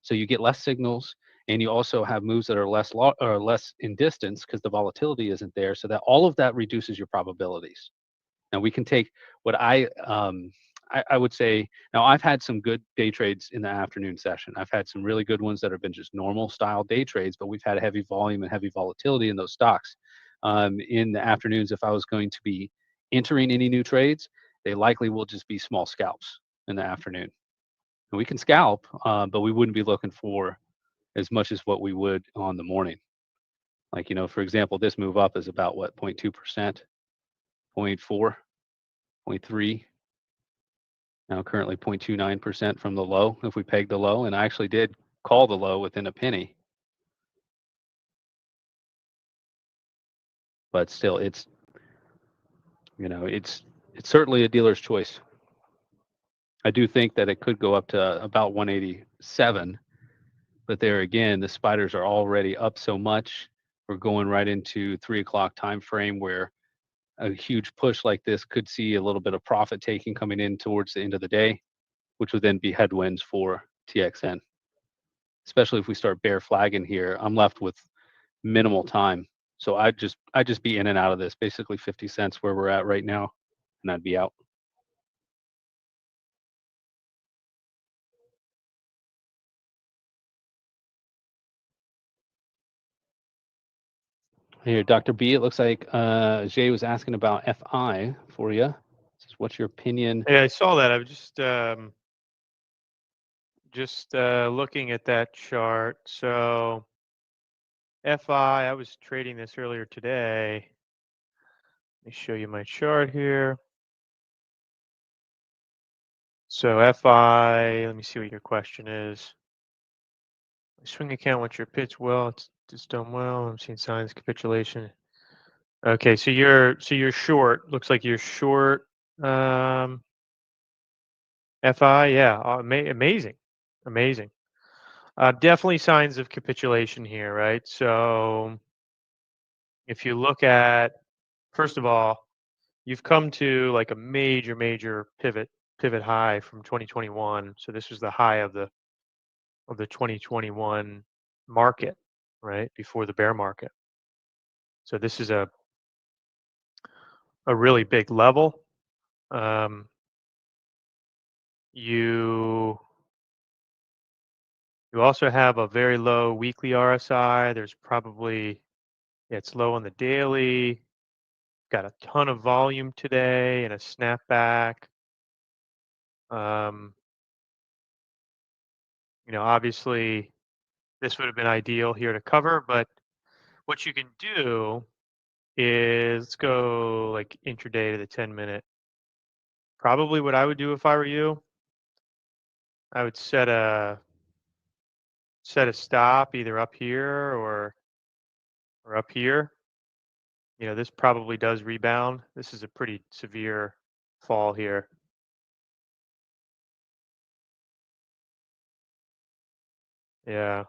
So you get less signals, and you also have moves that are less in distance because the volatility isn't there. So that all of that reduces your probabilities. Now we can take what I would say. Now I've had some good day trades in the afternoon session. I've had some really good ones that have been just normal style day trades, but we've had heavy volume and heavy volatility in those stocks. In the afternoons, if I was going to be entering any new trades, they likely will just be small scalps in the afternoon. And we can scalp, but we wouldn't be looking for as much as what we would on the morning. Like, for example, this move up is about what, 0.2%, 0.4, 0.3. Now currently 0.29% from the low, if we peg the low, and I actually did call the low within a penny. But still, it's certainly a dealer's choice. I do think that it could go up to about 187, but there again, the spiders are already up so much. We're going right into 3 o'clock time frame where a huge push like this could see a little bit of profit taking coming in towards the end of the day, which would then be headwinds for TXN. Especially if we start bear flagging here, I'm left with minimal time. So I'd just be in and out of this, basically 50 cents where we're at right now, and I'd be out. Here, Dr. B, it looks like Jay was asking about FI for you. Says, what's your opinion? Yeah, I saw that. I was just looking at that chart. So FI, I was trading this earlier today. Let me show you my chart here. So FI, let me see what your question is. Swing account, what's your pitch? Well, it's done well. I'm seeing signs of capitulation. Okay, so you're short. Looks like you're short FI. Yeah, amazing, amazing. Definitely signs of capitulation here, right? So if you look at, first of all, you've come to like a major pivot high from 2021. So this was the high of the 2021 market, right? Before the bear market. So this is a really big level. You also have a very low weekly RSI. There's probably, yeah, it's low on the daily. Got a ton of volume today and a snapback. Um, obviously this would have been ideal here to cover, but what you can do is, let's go like intraday to the 10-minute. Probably what I would do if I were you, I would set a stop either up here or up here. This probably does rebound. This is a pretty severe fall here. Yeah.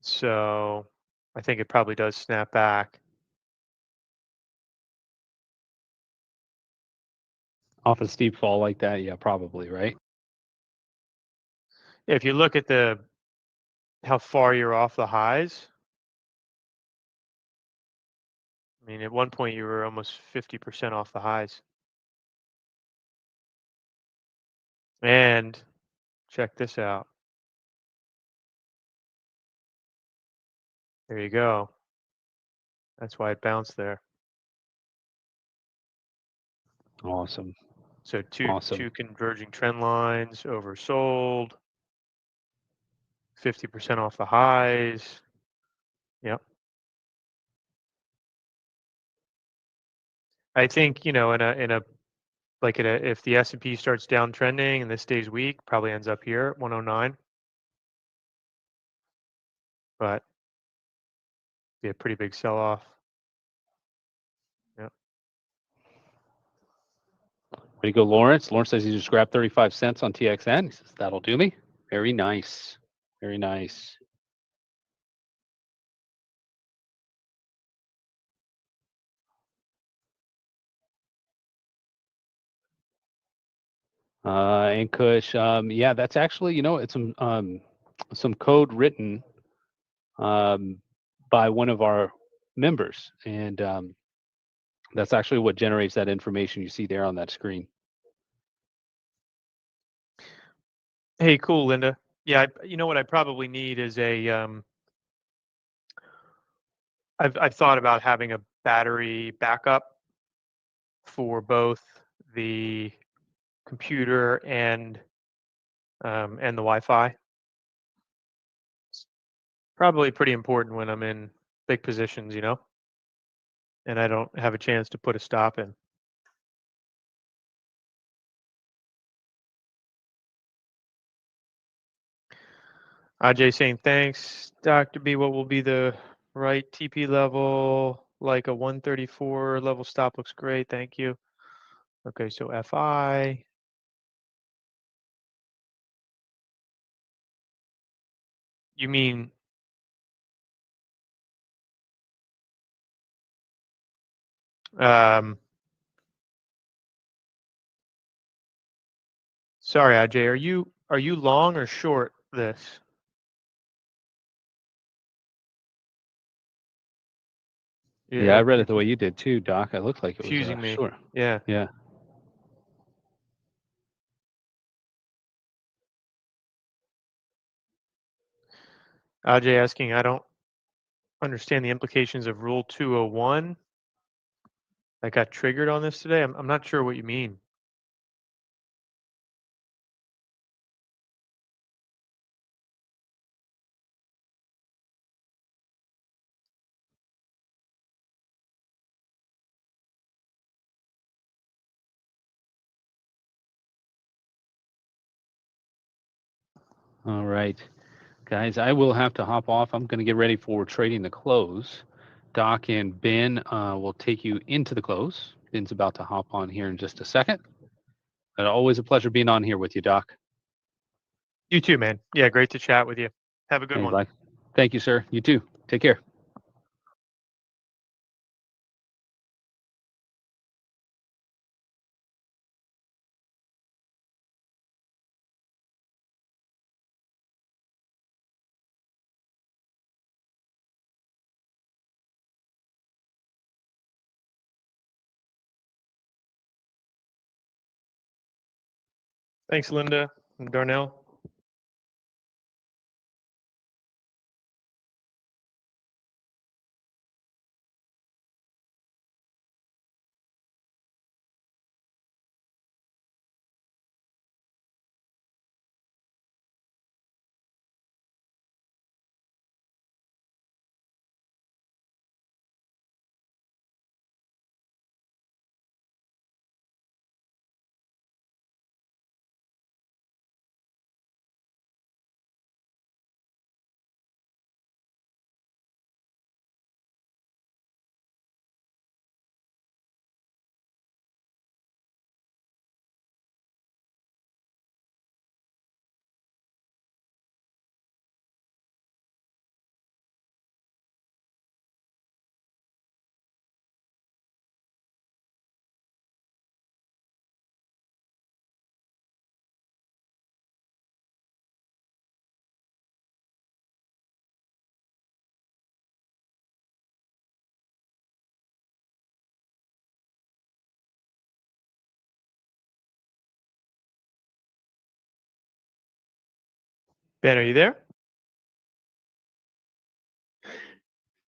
So I think it probably does snap back. Off a steep fall like that, yeah, probably, right? If you look at how far you're off the highs, I mean, at one point you were almost 50% off the highs. And check this out. There you go. That's why it bounced there. Awesome. So Awesome. two converging trend lines, oversold, 50% off the highs. Yep. I think, in a like if the S&P starts downtrending and this stays weak, probably ends up here at 109. But be a pretty big sell-off. Yep. Way to go, Lawrence. Lawrence says he just grabbed 35 cents on TXN. He says, that'll do me. Very nice. Very nice. And Kush, yeah, that's actually, it's some code written by one of our members. And that's actually what generates that information you see there on that screen. Hey, cool, Linda. Yeah, you know what I probably need is I've thought about having a battery backup for both the computer and the Wi-Fi. It's probably pretty important when I'm in big positions, and I don't have a chance to put a stop in. Ajay saying thanks, Dr. B. What will be the right TP level? Like a 134 level stop looks great. Thank you. Okay, so FI. You mean sorry, Ajay, are you long or short this? Yeah, I read it the way you did too, Doc. It looked like it was confusing me. sure. Yeah. Yeah. Ajay asking, I don't understand the implications of Rule 201 that got triggered on this today. I'm not sure what you mean. All right, guys, I will have to hop off. I'm going to get ready for trading the close. Doc and Ben will take you into the close. Ben's about to hop on here in just a second. But always a pleasure being on here with you, Doc. You too, man. Yeah, great to chat with you. Have a good Hey, one. bye. Thank you, sir. You too. Take care. Thanks, Linda and Darnell. Ben, are you there?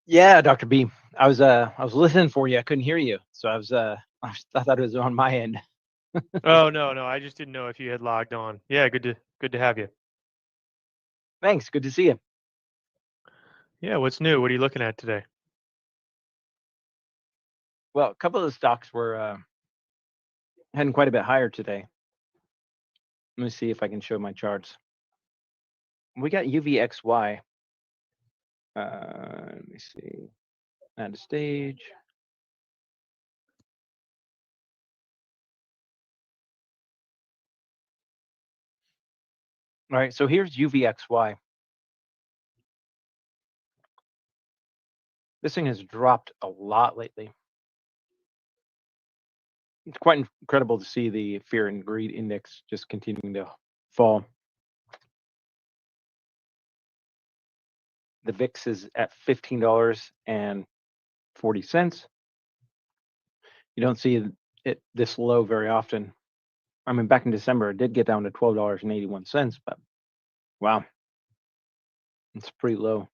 Yeah, Dr. B. I was listening for you. I couldn't hear you, so I thought it was on my end. Oh, no. I just didn't know if you had logged on. Yeah, good to have you. Thanks. Good to see you. Yeah, what's new? What are you looking at today? Well, a couple of the stocks were heading quite a bit higher today. Let me see if I can show my charts. We got UVXY. Let me see. Add a stage. All right, so here's UVXY. This thing has dropped a lot lately. It's quite incredible to see the fear and greed index just continuing to fall. The VIX is at $15.40. You don't see it this low very often. I mean, back in December, it did get down to $12.81, but wow, it's pretty low.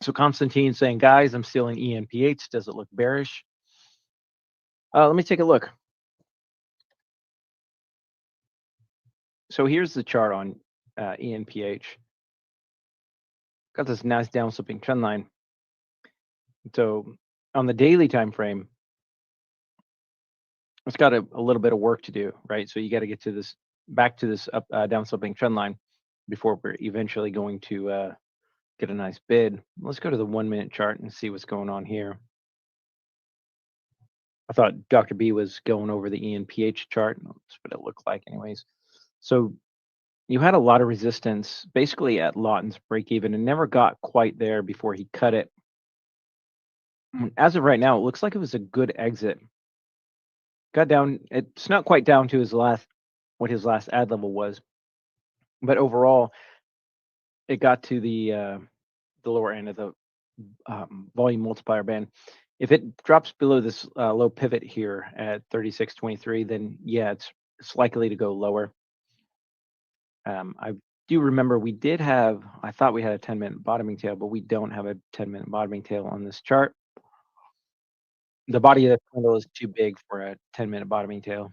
So Constantine saying, guys, I'm still in ENPH. Does it look bearish? Let me take a look. So here's the chart on ENPH. Got this nice down sloping trend line. So on the daily time frame, it's got a little bit of work to do, right? So you got to get to this back to this up down sloping trend line before we're eventually going to get a nice bid. Let's go to the 1 minute chart and see what's going on here. I thought Dr. B was going over the ENPH chart. That's what it looked like anyways. So you had a lot of resistance basically at Lawton's break even and never got quite there before he cut it. As of right now, it looks like it was a good exit. Got down, it's not quite down to what his last ad level was, but overall it got to the lower end of the volume multiplier band. If it drops below this low pivot here at 36.23, then yeah, it's likely to go lower. I do remember we did have, I thought we had a 10-minute bottoming tail, but we don't have a 10-minute bottoming tail on this chart. The body of the candle is too big for a 10-minute bottoming tail.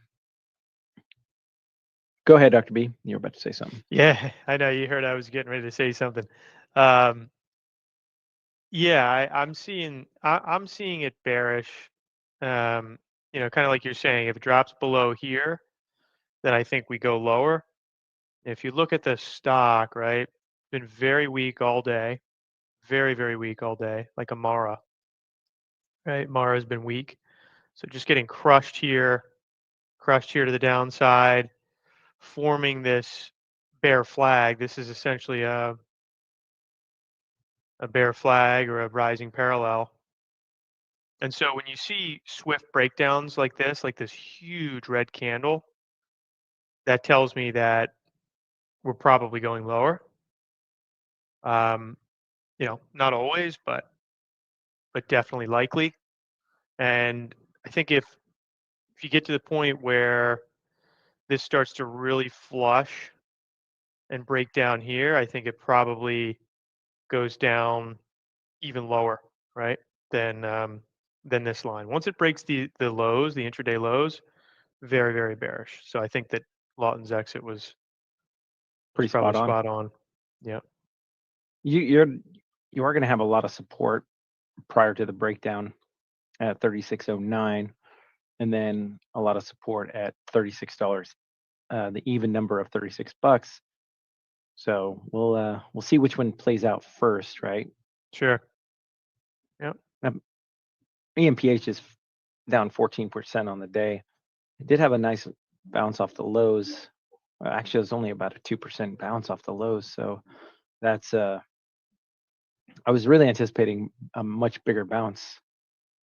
Go ahead, Dr. B. You were about to say something. Yeah, I know you heard I was getting ready to say something. Yeah, I'm seeing it bearish. Kind of like you're saying, if it drops below here, then I think we go lower. If you look at the stock, right, been very weak all day, very, very weak all day, like a Mara, right? Mara's been weak. So just getting crushed here to the downside, forming this bear flag. This is essentially a bear flag or a rising parallel. And so when you see swift breakdowns like this huge red candle, that tells me that we're probably going lower. Not always, but definitely likely. And I think if you get to the point where this starts to really flush and break down here, I think it probably goes down even lower, right? Than this line. Once it breaks the lows, the intraday lows, very, very bearish. So I think that Lawton's exit was Pretty probably spot on. spot on. Yeah. You are going to have a lot of support prior to the breakdown at 36.09, and then a lot of support at $36. The even number of $36. So we'll see which one plays out first, right? Sure. Yep. ENPH is down 14% on the day. It did have a nice bounce off the lows. Well, actually, it was only about a 2% bounce off the lows. So that's I was really anticipating a much bigger bounce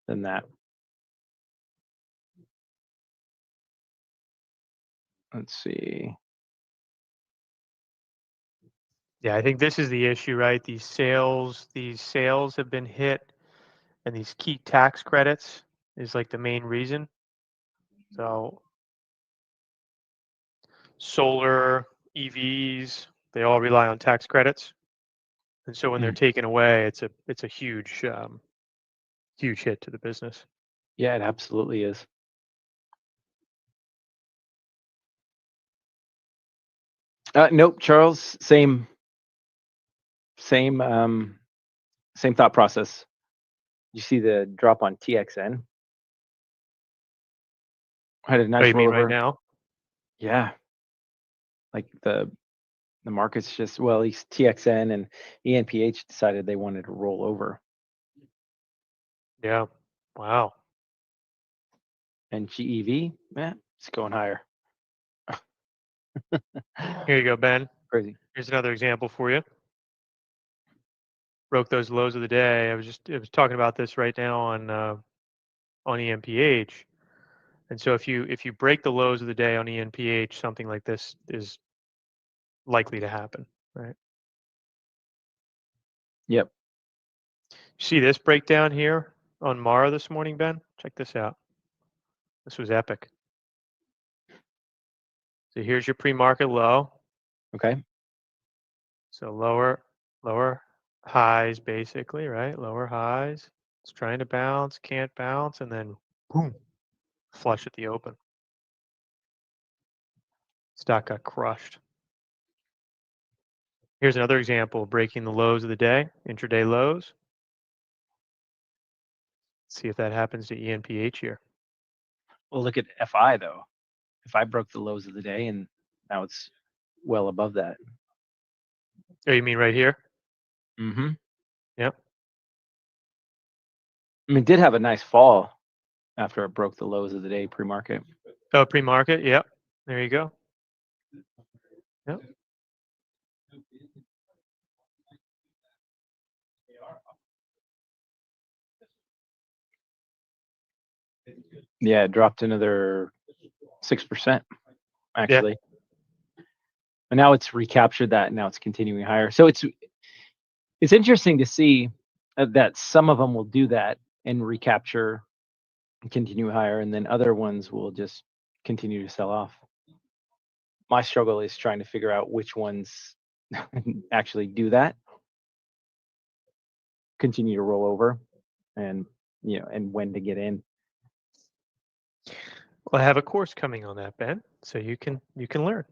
than that. Let's see. Yeah, I think this is the issue, right? These sales have been hit, and these key tax credits is like the main reason. So solar, EVs, they all rely on tax credits. And so when they're taken away, it's a huge huge hit to the business. Yeah, it absolutely is. Nope, Charles, same thought process. You see the drop on TXN? Had a nice You mean rollover. right now? Yeah. Like the market's just, well, at least TXN and ENPH decided they wanted to roll over. Yeah. Wow. And GEV, it's going higher. Here you go, Ben. Crazy. Here's another example for you. Broke those lows of the day. I was talking about this right now on ENPH. And so if you break the lows of the day on ENPH, something like this is likely to happen, right? Yep. See this breakdown here on Mara this morning, Ben? Check this out. This was epic. So here's your pre-market low. Okay. So lower highs basically, right? Lower highs. It's trying to bounce, can't bounce, and then boom, flush at the open. Stock got crushed. Here's another example of breaking the lows of the day, intraday lows. See if that happens to ENPH here. Well, look at FI though. FI broke the lows of the day, and now it's well above that. Oh, you mean right here? Mm-hmm. Yep. I mean, it did have a nice fall after it broke the lows of the day pre-market. Oh, pre-market. Yep. There you go. Yep. Yeah, it dropped another 6%, actually. Yeah. And now it's recaptured that, and now it's continuing higher. So it's interesting to see that some of them will do that and recapture and continue higher, and then other ones will just continue to sell off. My struggle is trying to figure out which ones actually do that, continue to roll over, and and when to get in. Well, I have a course coming on that, Ben, so you can learn.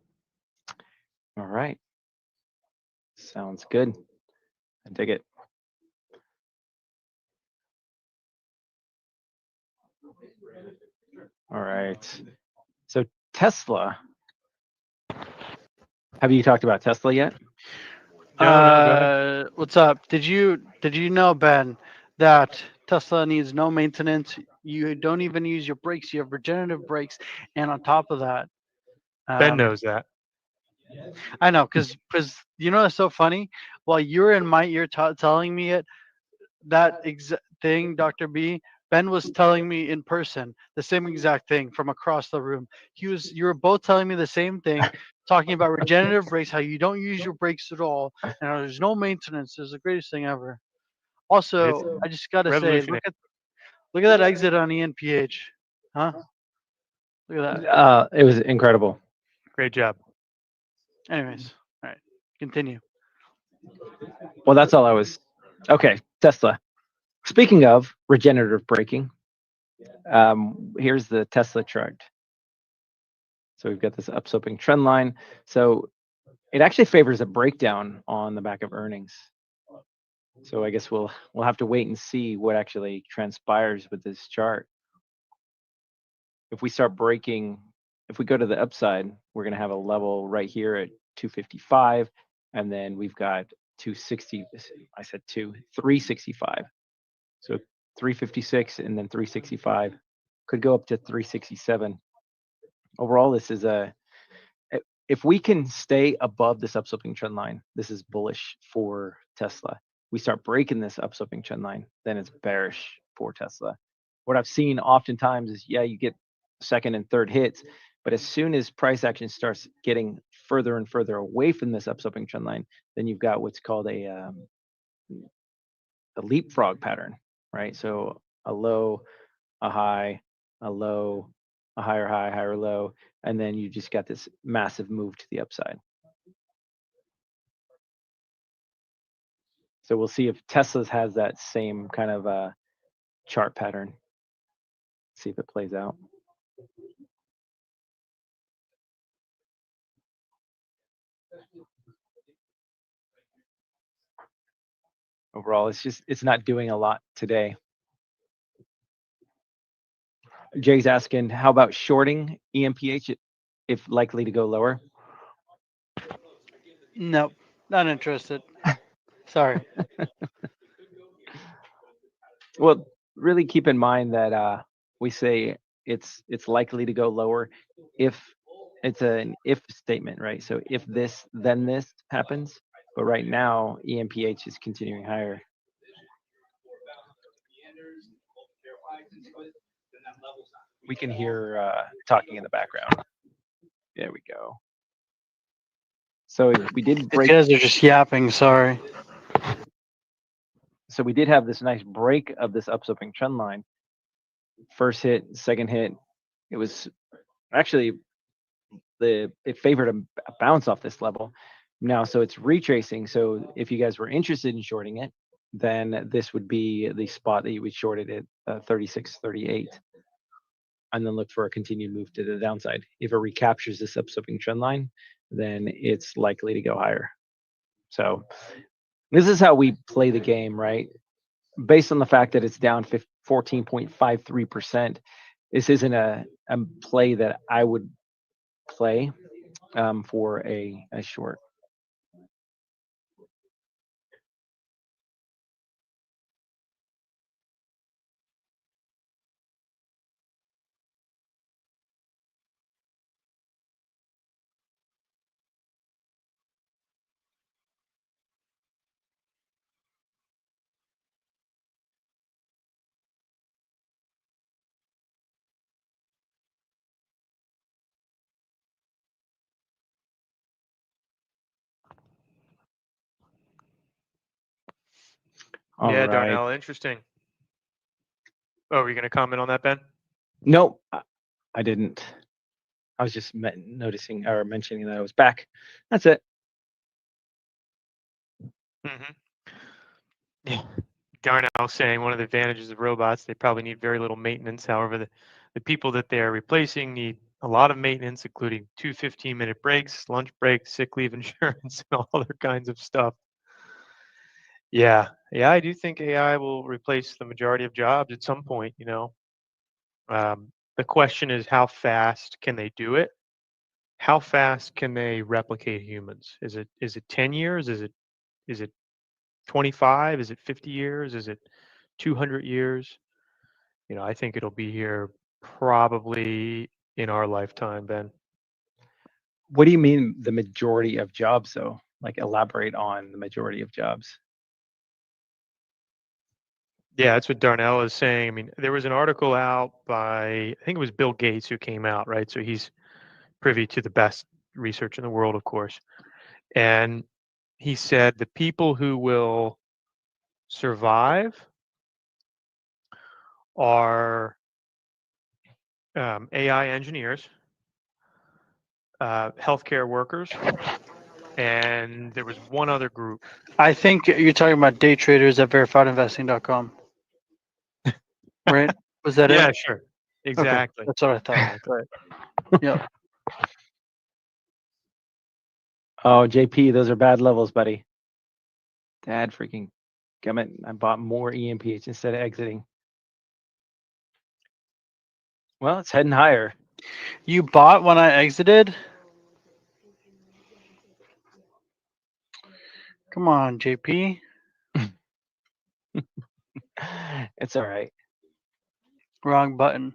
All right. Sounds good. I dig it. All right. So Tesla. Have you talked about Tesla yet? No, go ahead. What's up? Did you know, Ben, that Tesla needs no maintenance? You don't even use your brakes. You have regenerative brakes, and on top of that, Ben knows that. I know, because you know, it's so funny. While you're in my ear telling me that exact thing, Dr. B, Ben was telling me in person the same exact thing from across the room. You were both telling me the same thing, talking about regenerative brakes, how you don't use your brakes at all, and how there's no maintenance. It's the greatest thing ever. Also, It's I just gotta say, revolutionary. look at that exit on ENPH, huh? Look at that. It was incredible. Great job. Anyways, all right, continue. Well, that's all I was. Okay, Tesla. Speaking of regenerative braking, here's the Tesla chart. So we've got this upsloping trend line. So it actually favors a breakdown on the back of earnings. So I guess we'll have to wait and see what actually transpires with this chart. If we start breaking, if we go to the upside, we're going to have a level right here at 255, and then we've got 260. I said 365. So 356 and then 365 could go up to 367. Overall, this is if we can stay above this upsloping trend line, this is bullish for Tesla. We start breaking this upsloping trend line, then it's bearish for Tesla. What I've seen oftentimes is, yeah, you get second and third hits, but as soon as price action starts getting further and further away from this upsloping trend line, then you've got what's called a leapfrog pattern, right? So a low, a high, a low, a higher high, higher low, and then you just got this massive move to the upside. So we'll see if Tesla's has that same kind of chart pattern. See if it plays out. Overall, it's not doing a lot today. Jay's asking, how about shorting ENPH if likely to go lower? Nope, not interested. Sorry. Well, really keep in mind that we say it's likely to go lower if it's an if statement, right? So if this, then this happens. But right now, ENPH is continuing higher. We can hear talking in the background. There we go. So we did break. You guys are just yapping. Sorry. So we did have this nice break of this upsloping trend line. First hit, second hit. It was actually it favored a bounce off this level. Now, so it's retracing. So if you guys were interested in shorting it, then this would be the spot that you would short it at 36.38, and then look for a continued move to the downside. If it recaptures this upsloping trend line, then it's likely to go higher. So this is how we play the game, right? Based on the fact that it's down 14.53%, this isn't a play that I would play for a short. All Yeah, right. Darnell, interesting. Oh, were you going to comment on that, Ben? Nope, I didn't. I was just noticing or mentioning that I was back. That's it. Mm-hmm. Yeah. Darnell saying one of the advantages of robots, they probably need very little maintenance. However, the people that they're replacing need a lot of maintenance, including 2 15-minute breaks, lunch breaks, sick leave insurance, and all other kinds of stuff. Yeah. Yeah, I do think AI will replace the majority of jobs at some point, you know. The question is, how fast can they do it? How fast can they replicate humans? Is it 10 years? Is it 25? Is it 50 years? Is it 200 years? You know, I think it'll be here probably in our lifetime, Ben. What do you mean the majority of jobs, though? Like, elaborate on the majority of jobs. Yeah, that's what Darnell is saying. I mean, there was an article out by, I think it was Bill Gates who came out, right? So he's privy to the best research in the world, of course. And he said the people who will survive are AI engineers, healthcare workers, and there was one other group. I think you're talking about day traders at verifiedinvesting.com, right? Was that Yeah, it? sure. Okay, Exactly. that's what I thought. Exactly. Right. Yeah. Oh, JP, those are bad levels, buddy. Dad freaking gummit. I bought more ENPH instead of exiting. Well, it's heading higher. You bought when I exited? Come on, JP. It's all right. Wrong button.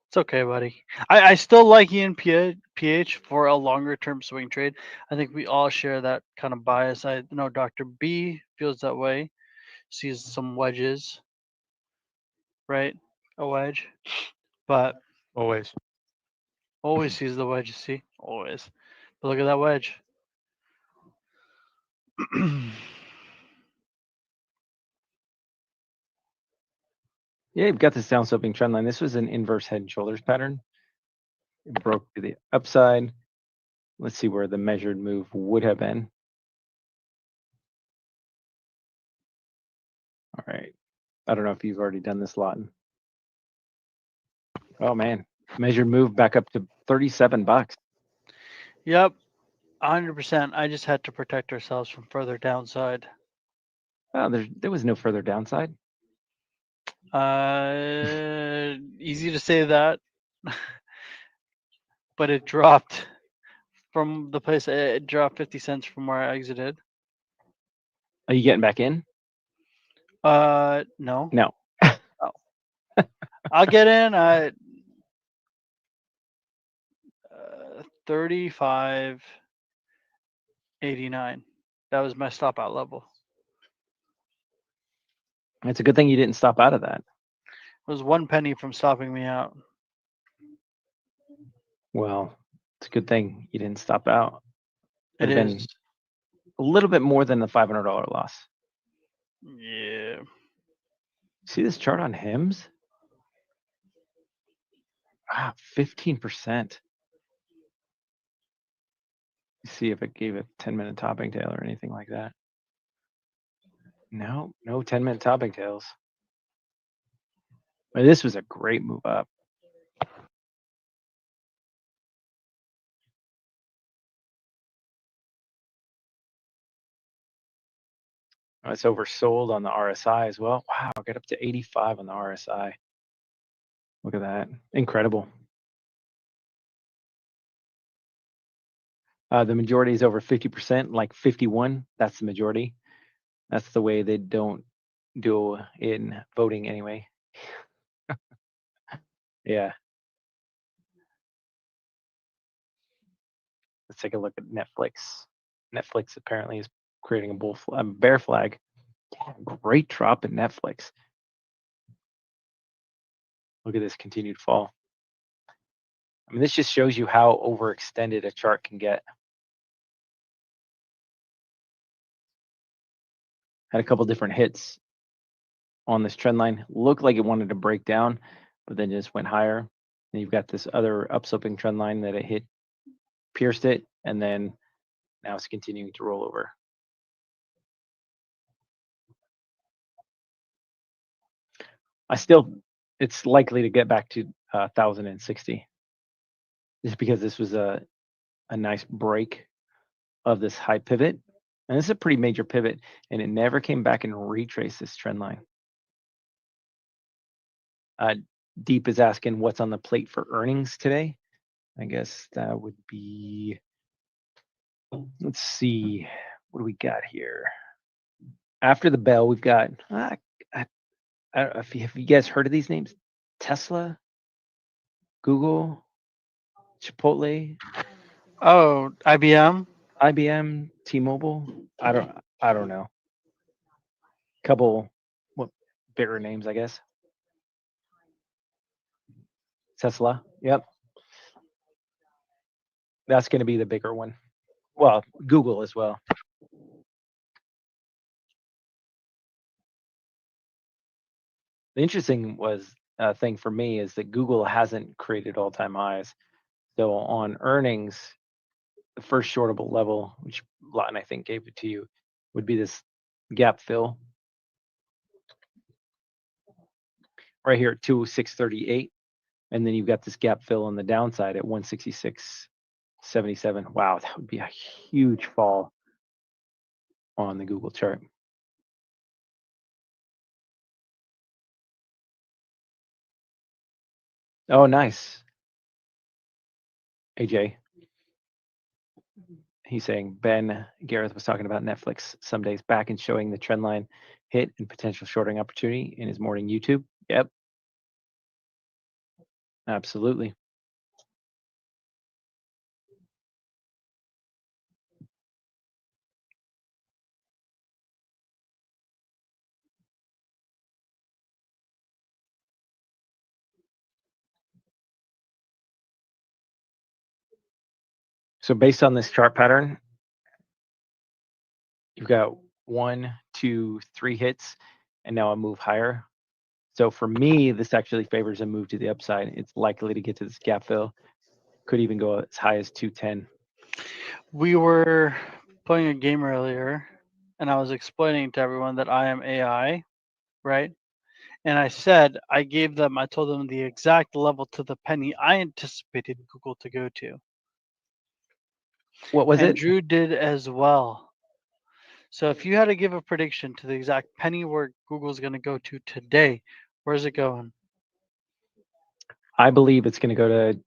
It's okay, buddy. I still like ENPH for a longer term swing trade. I think we all share that kind of bias. I know Dr. B feels that way, sees some wedges, right? A wedge, but Always. always sees the wedge, you see? Always. But look at that wedge. Yeah, you've got this down sloping trend line. This was an inverse head and shoulders pattern. It broke to the upside. Let's see where the measured move would have been. All right. I don't know if you've already done this, Lawton. Oh man, measured move back up to $37. Yep, 100%. I just had to protect ourselves from further downside. Oh, there was no further downside. Easy to say that, but it dropped from the place. It dropped 50 cents from where I exited. Are you getting back in? No. No. I'll get in at 35.89. That was my stop out level. It's a good thing you didn't stop out of that. It was 1 penny from stopping me out. Well, it's a good thing you didn't stop out. It Would have been is. a little bit more than the $500 loss. Yeah. See this chart on HIMS? Wow, 15%. See if it gave a 10-minute topping tail or anything like that. No 10-minute topping tails. But this was a great move up. It's oversold on the RSI as well. Wow, got up to 85 on the RSI. Look at that. Incredible. The majority is over 50%, like 51. That's the majority. That's the way they don't do in voting anyway. Yeah. Let's take a look at Netflix. Netflix apparently is creating a bear flag. Yeah, great drop in Netflix. Look at this continued fall. I mean, this just shows you how overextended a chart can get. Had a couple different hits on this trend line. Looked like it wanted to break down, but then just went higher. Then you've got this other upsloping trend line that it hit, pierced it, and then now it's continuing to roll over. it's likely to get back to 1,060, just because this was a nice break of this high pivot, and this is a pretty major pivot, and it never came back and retraced this trend line. Deep is asking what's on the plate for earnings today. I guess that would be, let's see, what do we got here? After the bell, we've got, I don't know if have you guys heard of these names? Tesla, Google, Chipotle, Oh, IBM. IBM, T-Mobile. I don't know. Couple bigger names, I guess. Tesla. Yep. That's going to be the bigger one. Well, Google as well. The interesting thing for me is that Google hasn't created all-time highs. So on earnings, the first shortable level, which Lawton I think gave it to you, would be this gap fill right here at 206.38, and then you've got this gap fill on the downside at 166.77. Wow, that would be a huge fall on the Google chart. Oh, nice. AJ. He's saying Ben Gareth was talking about Netflix some days back and showing the trend line hit and potential shorting opportunity in his morning YouTube. Yep. Absolutely. So based on this chart pattern, you've got 1, 2, 3 hits, and now a move higher. So for me, this actually favors a move to the upside. It's likely to get to this gap fill. Could even go as high as 210. We were playing a game earlier, and I was explaining to everyone that I am AI, right? And I told them the exact level to the penny I anticipated Google to go to. What was And it? Drew did as well. So if you had to give a prediction to the exact penny where Google's going to go to today, where's it going? I believe it's going to go to,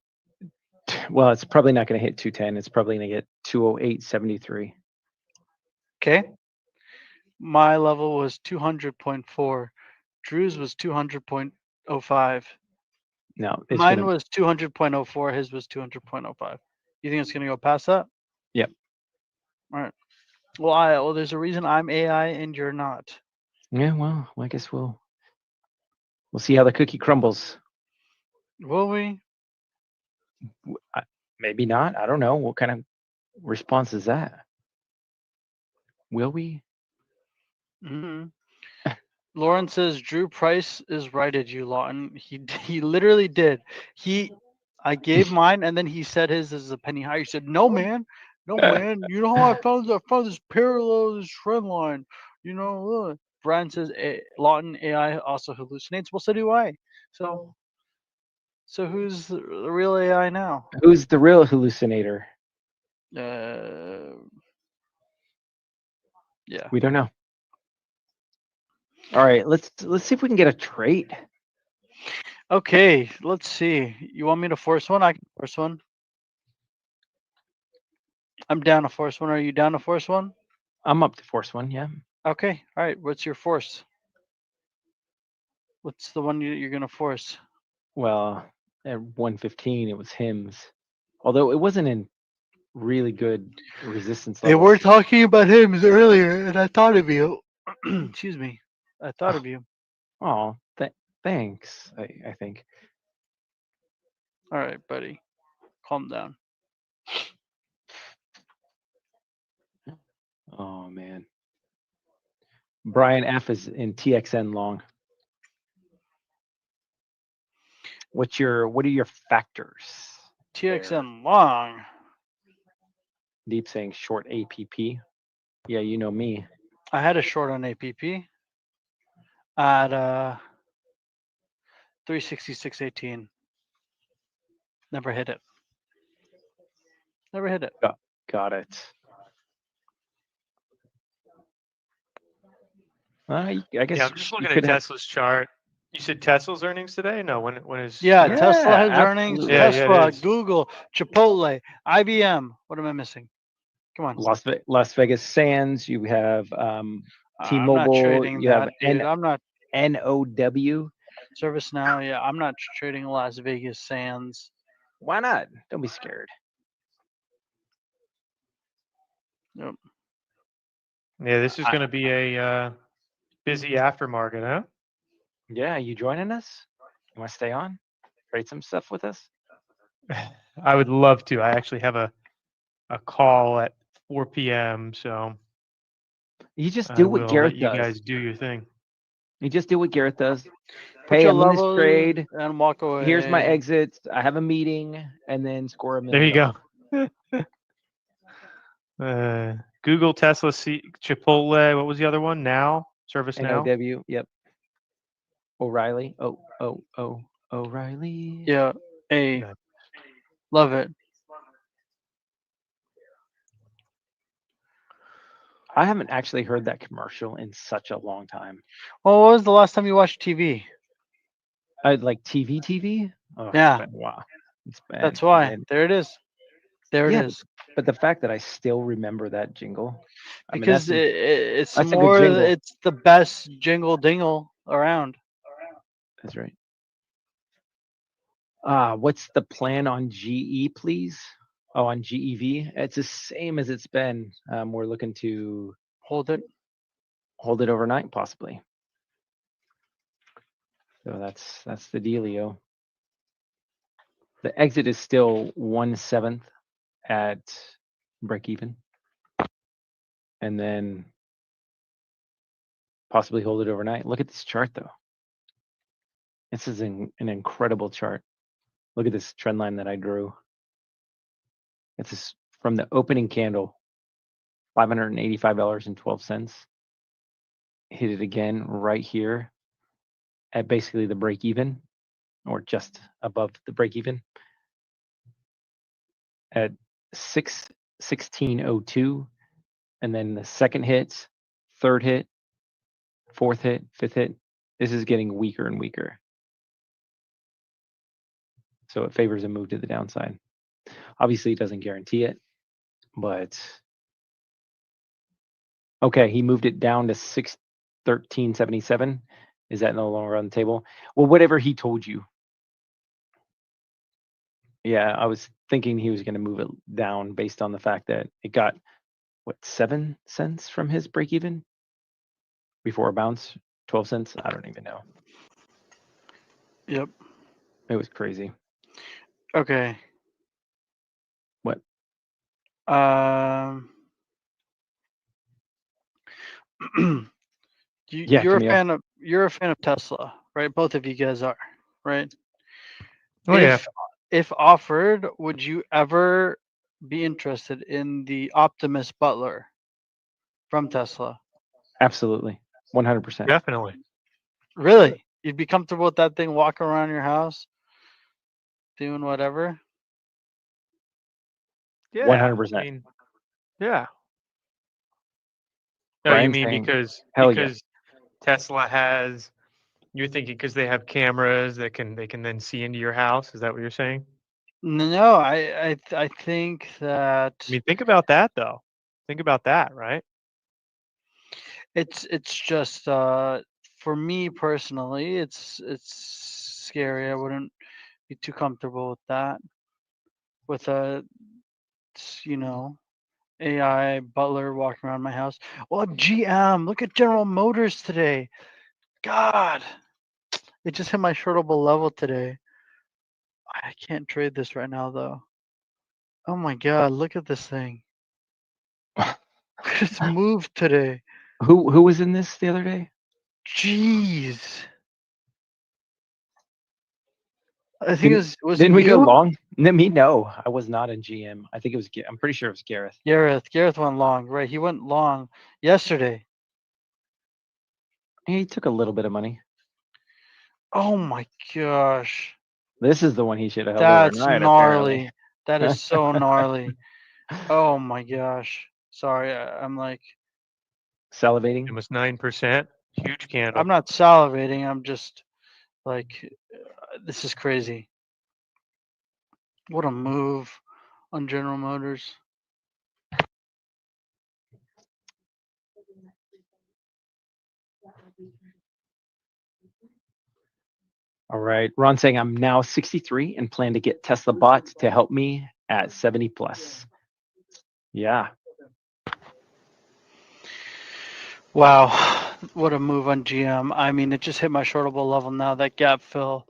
well, it's probably not going to hit 210. It's probably going to get 208.73. Okay. My level was 200.4. Drew's was 200.05. No, it's Mine going to, was 200.04. His was 200.05. You think it's going to go past that? Yep. All right. Well, there's a reason I'm AI and you're not. Yeah, well, I guess we'll see how the cookie crumbles. Will we? Maybe not. I don't know. What kind of response is that? Will we? Mm-hmm. Lauren says Drew Price is right at you, Lawton. He literally did. I gave mine, and then he said his is a penny higher. He said, "No, man, no, man. You know how I found this parallel, this trend line. You know." Brian says Lawton AI also hallucinates. Well, so do I. So who's the real AI now? Who's the real hallucinator? Yeah. We don't know. All right, let's see if we can get a trade. Okay, let's see. You want me to force one? I can force one. I'm down to force one. Are you down to force one? I'm up to force one, yeah. Okay. All right. What's your force? What's the one you're going to force? Well, at 115, it was Hims. Although it wasn't in really good resistance They levels. were talking about him earlier, and I thought of you. Excuse me. I thought of you. Oh, thanks, I think. All right, buddy. Calm down. Oh, man. Brian F is in TXN long. What are your factors? TXN long. Deep saying short APP. Yeah, you know me. I had a short on APP at 366.18. Never hit it. Never hit it. Got it. I guess Yeah, I'm just you looking at could have. Tesla's chart. You said Tesla's earnings today? No, when is? Yeah, Yeah, Tesla has earnings. absolutely. Yeah, it Tesla, is. Google, Chipotle, IBM. What am I missing? Come on. Las Vegas Sands. You have I'm not T-Mobile. trading You have that, dude. I'm not NOW. ServiceNow. Yeah, I'm not trading Las Vegas Sands. Why not? Don't be scared. Yep. Yeah, this is going to be a busy aftermarket, huh? Yeah, you joining us? You want to stay on? Trade some stuff with us? I would love to. I actually have a call at 4 p.m. So You just I do what will let Gareth you does. guys do your thing. You just do what Gareth does. Put Hey, your I'm in this level trade. and walk away. Here's my exits. I have a meeting, and then score $1 There million. you go. Google, Tesla, Chipotle. What was the other one? Now, ServiceNow. NOW. Yep. O'Reilly. O'Reilly. Yeah. Hey, Nice. love it. I haven't actually heard that commercial in such a long time. Well, what was the last time you watched TV? Like TV. Oh, Yeah. wow. It's been. That's why. man. There it is. There Yeah, it is. But the fact that I still remember that jingle. I mean, Because that's it's that's a good more. jingle. It's the best jingle dingle around. That's right. What's the plan on GE, please? Oh, on GEV, it's the same as it's been. We're looking to Hold it. hold it overnight, possibly. So that's the dealio. The exit is still 1/7 at break even, and then possibly hold it overnight. Look at this chart, though. This is an incredible chart. Look at this trend line that I drew. It's just from the opening candle, $585.12. Hit it again right here at basically the break even, or just above the break even at 1602, and then the second hit, third hit, fourth hit, fifth hit. This is getting weaker and weaker. So it favors a move to the downside. Obviously, it doesn't guarantee it, but okay, he moved it down to 613.77. Is that no longer on the table? Well, whatever he told you. Yeah, I was thinking he was going to move it down based on the fact that it got, what, 7 cents from his break even before a bounce? 12 cents? I don't even know. Yep. It was crazy. Okay. What? Yeah, you're a Camille. fan of Tesla, right? Both of you guys are, right? Oh yeah. If offered, would you ever be interested in the Optimus Butler from Tesla? Absolutely. 100%. Definitely. Really? You'd be comfortable with that thing walking around your house, doing whatever? Yeah. 100%. I mean, yeah. No, you Brian's mean saying, because hell yeah. Tesla has? You're thinking because they have cameras that they can then see into your house. Is that what you're saying? No, I think that I mean, think about that though. Think about that, right? it's just for me personally, it's scary. I wouldn't be too comfortable with that. With a AI butler walking around my house. Well, GM, look at General Motors today. God, it just hit my shortable level today. I can't trade this right now though. Oh my God, look at this thing. It's moved today. Who was in this the other day? Jeez. I think was it Didn't we go you? long? Me, no. I was not in GM. I think it was. I'm pretty sure it was Gareth. Gareth went long, right? He went long yesterday. He took a little bit of money. Oh my gosh. This is the one he should have held That's overnight, gnarly. apparently. That is so gnarly. Oh my gosh. Sorry, I'm like, Salivating. Almost 9%. Huge candle. I'm not salivating. I'm just like, this is crazy. What a move on General Motors. All right. Ron saying I'm now 63 and plan to get Tesla bots to help me at 70 plus. Yeah. Wow, what a move on GM. I mean, it just hit my shortable level now. That gap fill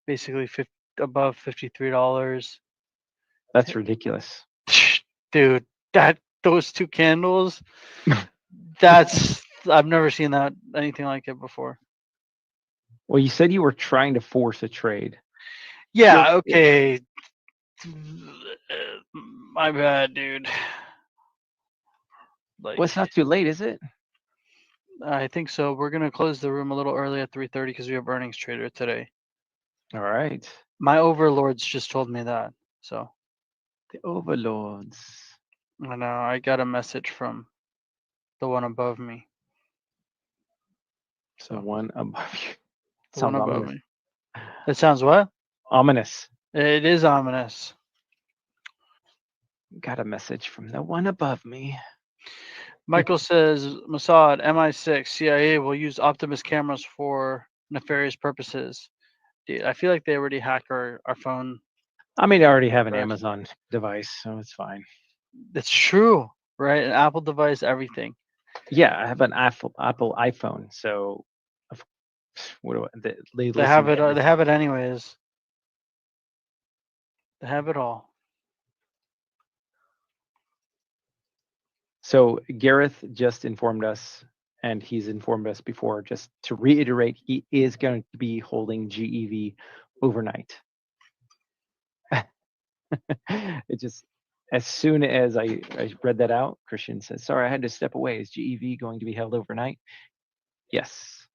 basically above $53. That's ridiculous. Dude, those two candles, I've never seen anything like it before. Well, you said you were trying to force a trade. Yeah, okay. My bad, dude. Like, Well, it's not too late, is it? I think so. We're gonna close the room a little early at 3:30 because we have earnings trader today. All right. My overlords just told me that. So The overlords. I know I got a message from the one above me. The one above you. The one Sounds above ominous. me. That sounds what? Ominous. It is ominous. Got a message from the one above me. Michael says, Mossad, MI6, CIA will use Optimus cameras for nefarious purposes. Dude, I feel like they already hack our phone. I mean, I already have an Right. Amazon device, so it's fine. It's true, right? An Apple device, everything. Yeah, I have an Apple iPhone, so what do They have it. They have it anyways. They have it all. So Gareth just informed us, and he's informed us before, just to reiterate, he is going to be holding GEV overnight. It just, as soon as I read that out, Christian says, sorry, I had to step away. Is GEV going to be held overnight? Yes.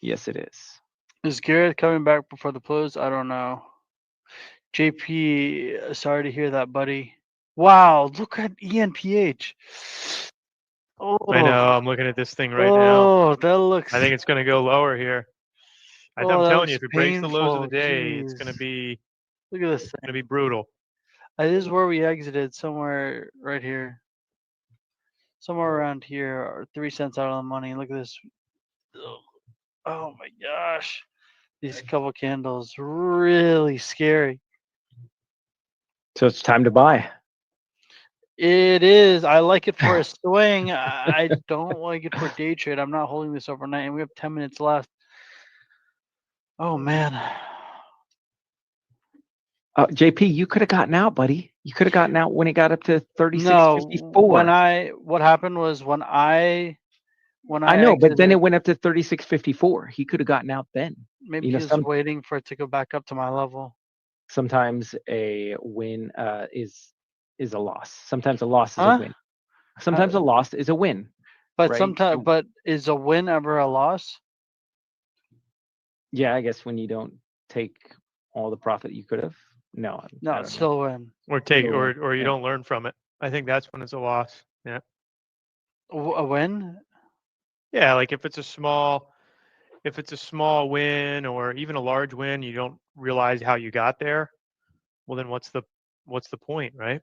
Yes, it is. Is Garrett coming back before the close? I don't know. JP, sorry to hear that, buddy. Wow, look at ENPH. Oh, I know. I'm looking at this thing right now. Oh, that looks. I think it's going to go lower here. Oh, I'm that telling you, looks if it breaks the lows of the painful. day, it's going to Jeez. be Look at this going thing. to be brutal. This is where we exited, somewhere right here. Somewhere around here, or 3 cents out of the money. Look at this. Oh my gosh. These couple candles, really scary. So it's time to buy. It is. I like it for a swing. I don't like it for day trade. I'm not holding this overnight, and we have 10 minutes left. Oh man. JP, you could have gotten out, buddy. You could have gotten out when it got up to 36.54. $36.54. What happened was when I I know, but then exited, it went up to 36.54. He could have gotten out then. maybe he was waiting for it to go back up to my level. Sometimes a win is a loss. Sometimes a loss is a win. Sometimes a loss is a win. But right? sometimes, but is a win ever a loss? Yeah, I guess when you don't take all the profit you could have. No, No, I it's don't still know. a win. Or take, Still a win, or you yeah. don't learn from it. I think that's when it's a loss. Yeah. A win? Yeah, like if it's a small win or even a large win, you don't realize how you got there. Well, then what's the point, right?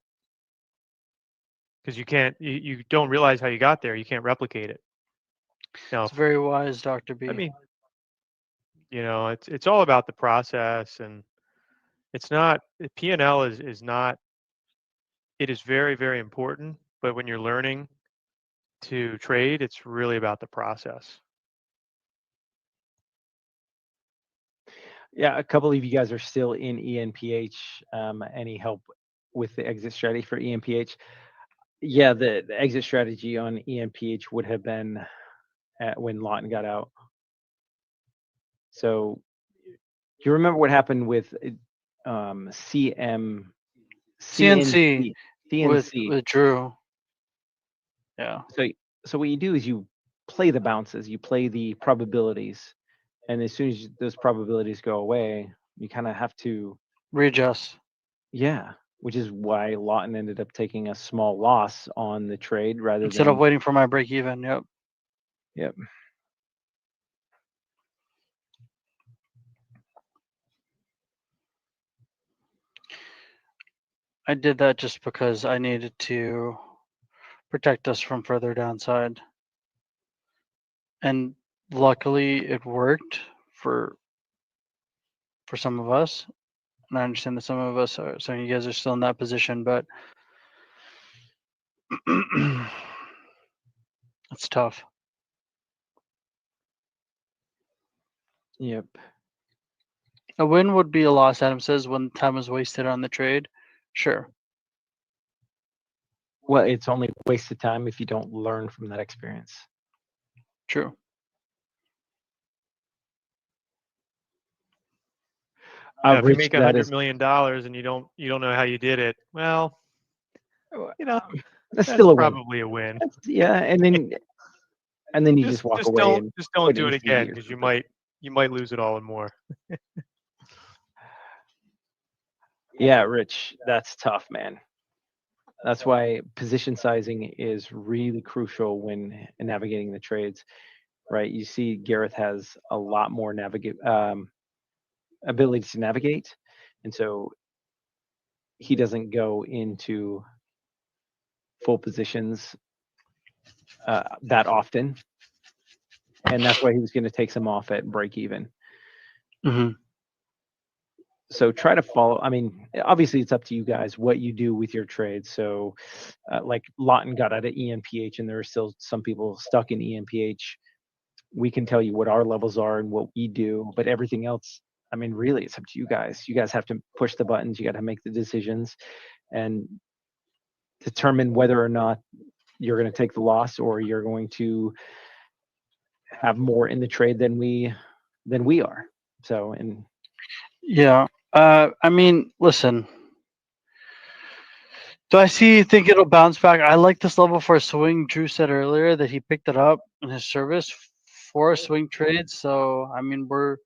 Because you don't realize how you got there. You can't replicate it. It's very wise, Dr. B. I mean, it's all about the process, and it's not P&L is not. It is very, very important, but when you're learning to trade, it's really about the process. Yeah, a couple of you guys are still in ENPH. Any help with the exit strategy for ENPH? Yeah, the exit strategy on ENPH would have been when Lawton got out. So you remember what happened with CNC with Drew. Yeah. So what you do is you play the bounces, you play the probabilities, And as soon as those probabilities go away, you kind of have to, Readjust. yeah, which is why Lawton ended up taking a small loss on the trade rather Instead than, of waiting for my break even. Yep. yep. I did that just because I needed to protect us from further downside. And luckily it worked for some of us. And I understand that some of us are, some of you guys are still in that position, but it's tough. Yep. A win would be a loss, Adam says, when time is wasted on the trade. Sure. Well, it's only wasted time if you don't learn from that experience. True. If you Rich, make that $100 is, million and you don't know how you did it, well, you know, that's that's still a win. probably a win. Yeah, and then you just walk away and don't put do it in again CD or because you something. might lose it all and more. Yeah, Rich, that's tough, man. That's why position sizing is really crucial when navigating the trades, right? You see, Gareth has a lot more ability to navigate, and so he doesn't go into full positions that often, and that's why he was going to take some off at break even. Mm-hmm. So try to follow. I mean, obviously it's up to you guys what you do with your trades. So like Lawton got out of ENPH and there are still some people stuck in ENPH. We can tell you what our levels are and what we do, but everything else, I mean, really it's up to you guys. You guys have to push the buttons. You got to make the decisions and determine whether or not you're going to take the loss or you're going to have more in the trade than we are. So, and Yeah. I mean, listen. Do I think it'll bounce back? I like this level for a swing. Drew said earlier that he picked it up in his service for a swing trade. So, I mean, we're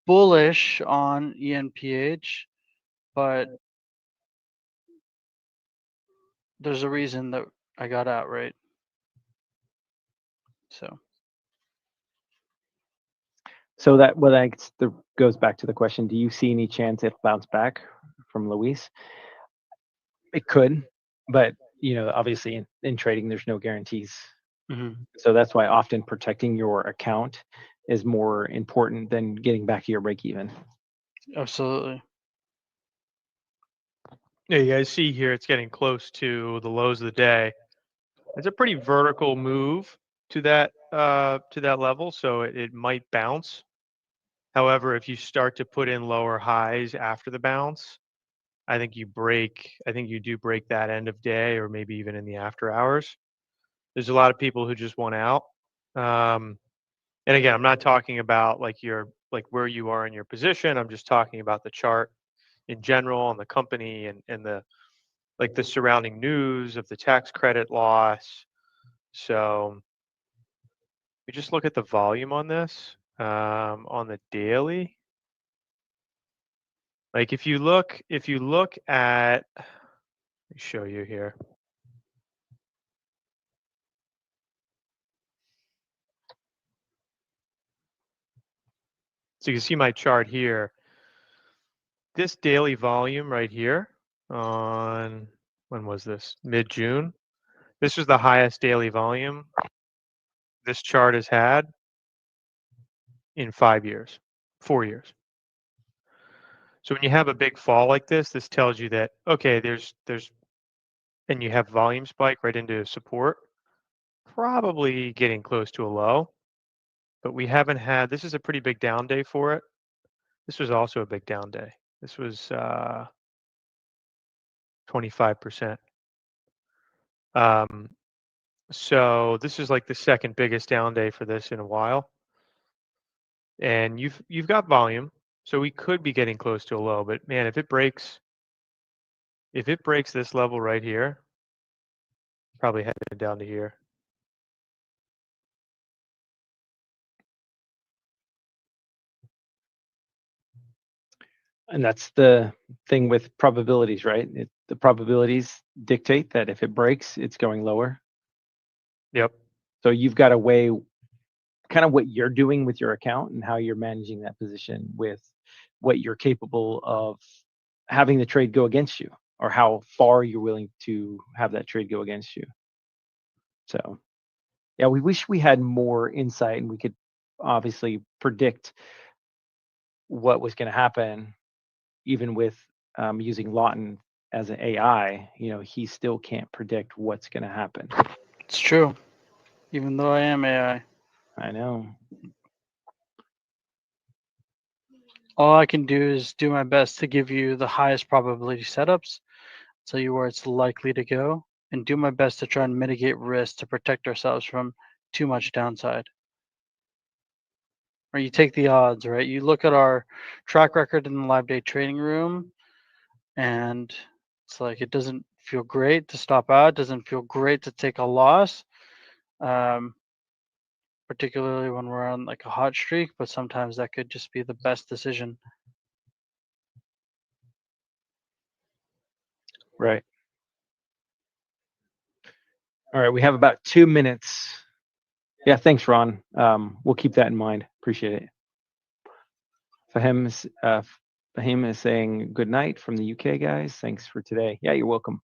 bullish on ENPH, but there's a reason that I got out, right? so that goes back to the question: do you see any chance it'll bounce back from Luis? It could, but obviously in trading, there's no guarantees. Mm-hmm. So that's why often protecting your account is more important than getting back to your break even. Absolutely. Yeah, you guys see here it's getting close to the lows of the day. It's a pretty vertical move to that level, so it might bounce. However, if you start to put in lower highs after the bounce, I think you do break that end of day or maybe even in the after hours. There's a lot of people who just want out. And again, I'm not talking about like where you are in your position. I'm just talking about the chart in general and the company and the surrounding news of the tax credit loss. So we just look at the volume on this on the daily. Like if you look at, let me show you here. So you can see my chart here. This daily volume right here on, when was this? Mid-June. This was the highest daily volume this chart has had in 5 years, 4 years. So when you have a big fall like this tells you that, okay, and you have volume spike right into support, probably getting close to a low, but we haven't had, this is a pretty big down day for it. This was also a big down day. This was 25%. So this is like the second biggest down day for this in a while. And you've got volume, so we could be getting close to a low, but man, if it breaks this level right here, probably headed down to here. And that's the thing with probabilities, right? The probabilities dictate that if it breaks, it's going lower. Yep. So you've got to weigh kind of what you're doing with your account and how you're managing that position with what you're capable of having the trade go against you, or how far you're willing to have that trade go against you. So yeah, we wish we had more insight and we could obviously predict what was going to happen, even with using Lawton as an AI. He still can't predict what's going to happen. It's true. Even though I am AI. I know. All I can do is do my best to give you the highest probability setups, tell you where it's likely to go, and do my best to try and mitigate risk to protect ourselves from too much downside. Or you take the odds, right? You look at our track record in the live day trading room, and it's like it doesn't feel great to stop out, doesn't feel great to take a loss, particularly when we're on like a hot streak, but sometimes that could just be the best decision. Right. All right, we have about 2 minutes. Yeah, thanks, Ron. We'll keep that in mind. Appreciate it. Fahim is saying good night from the UK, guys. Thanks for today. Yeah, you're welcome.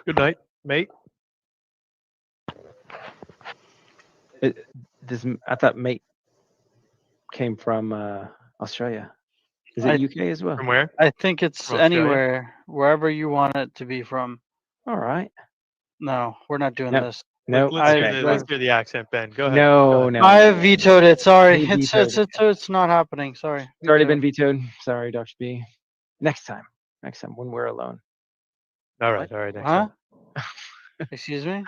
Good night, mate. I thought mate came from Australia. Is it UK as well? From where? I think it's From Australia? anywhere, wherever you want it to be from. All right. No, we're not doing Nope. this. No. Let's Okay. hear the accent, Ben. Go ahead. No. I have vetoed it. Sorry, He vetoed it's not happening. Sorry. It's already been vetoed. Sorry, Dr. B. Next time when we're alone. All right. Next Huh? time. Excuse me?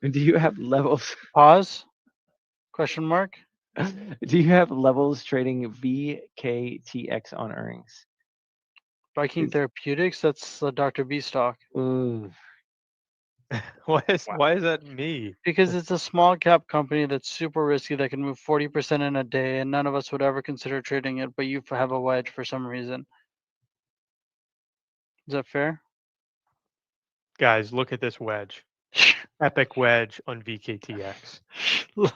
Do you have levels? Pause? Question mark? Do you have levels trading VKTX on earnings? Viking Therapeutics, that's Dr. B stock. Ooh. Why is that me? Because it's a small cap company that's super risky that can move 40% in a day, and none of us would ever consider trading it, but you have a wedge for some reason. Is that fair? Guys, look at this wedge. Epic wedge on VKTX. Look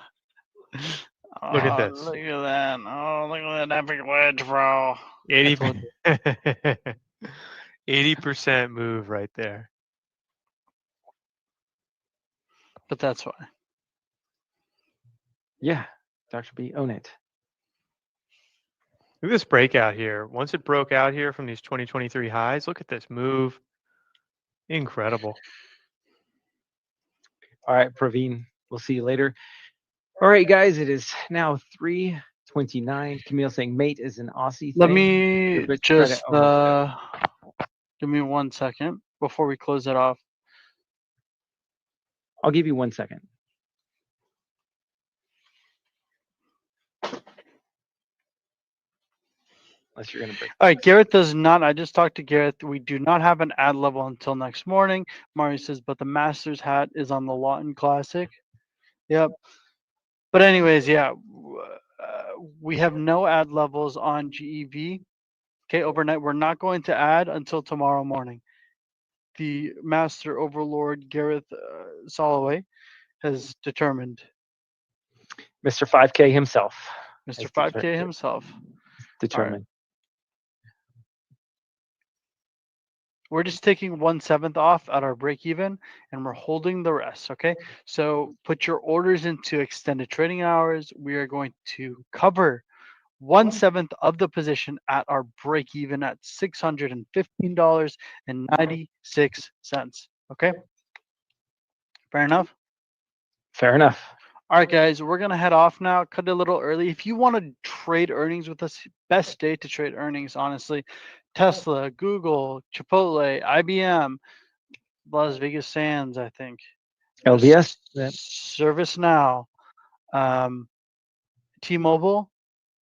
at this. Look at that. Oh, look at that epic wedge, bro. 80% move right there. But that's why. Yeah, Dr. B, own it. Look at this breakout here. Once it broke out here from these 2023 highs, look at this move. Incredible. All right, Praveen, we'll see you later. All right, guys, it is now 3:29. Camille saying mate is an Aussie Let thing. me But just give me 1 second before we close it off. I'll give you 1 second. Unless you're going to break. All right, Gareth does not. I just talked to Gareth. We do not have an ad level until next morning. Mario says, but the Masters hat is on the Lawton Classic. Yep. But anyways, yeah, we have no ad levels on GEV. Okay, overnight. We're not going to add until tomorrow morning. The Master Overlord Gareth Soloway has determined. Mr. 5K himself. Mr. 5K himself. Determined. We're just taking 1/7 off at our break even and we're holding the rest. Okay. So put your orders into extended trading hours. We are going to cover 1/7 of the position at our break even at $615.96. Okay. Fair enough. Fair enough. All right, guys, we're going to head off now. Cut it a little early. If you want to trade earnings with us, best day to trade earnings, honestly. Tesla, Google, Chipotle, IBM, Las Vegas Sands, I think. LVS. ServiceNow, T-Mobile,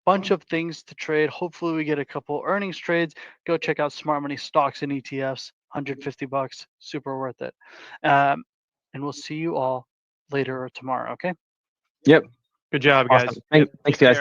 bunch of things to trade. Hopefully we get a couple earnings trades. Go check out Smart Money stocks and ETFs, $150, super worth it. And we'll see you all later or tomorrow, okay? Yep. Good job, guys. Awesome. Thanks, guys.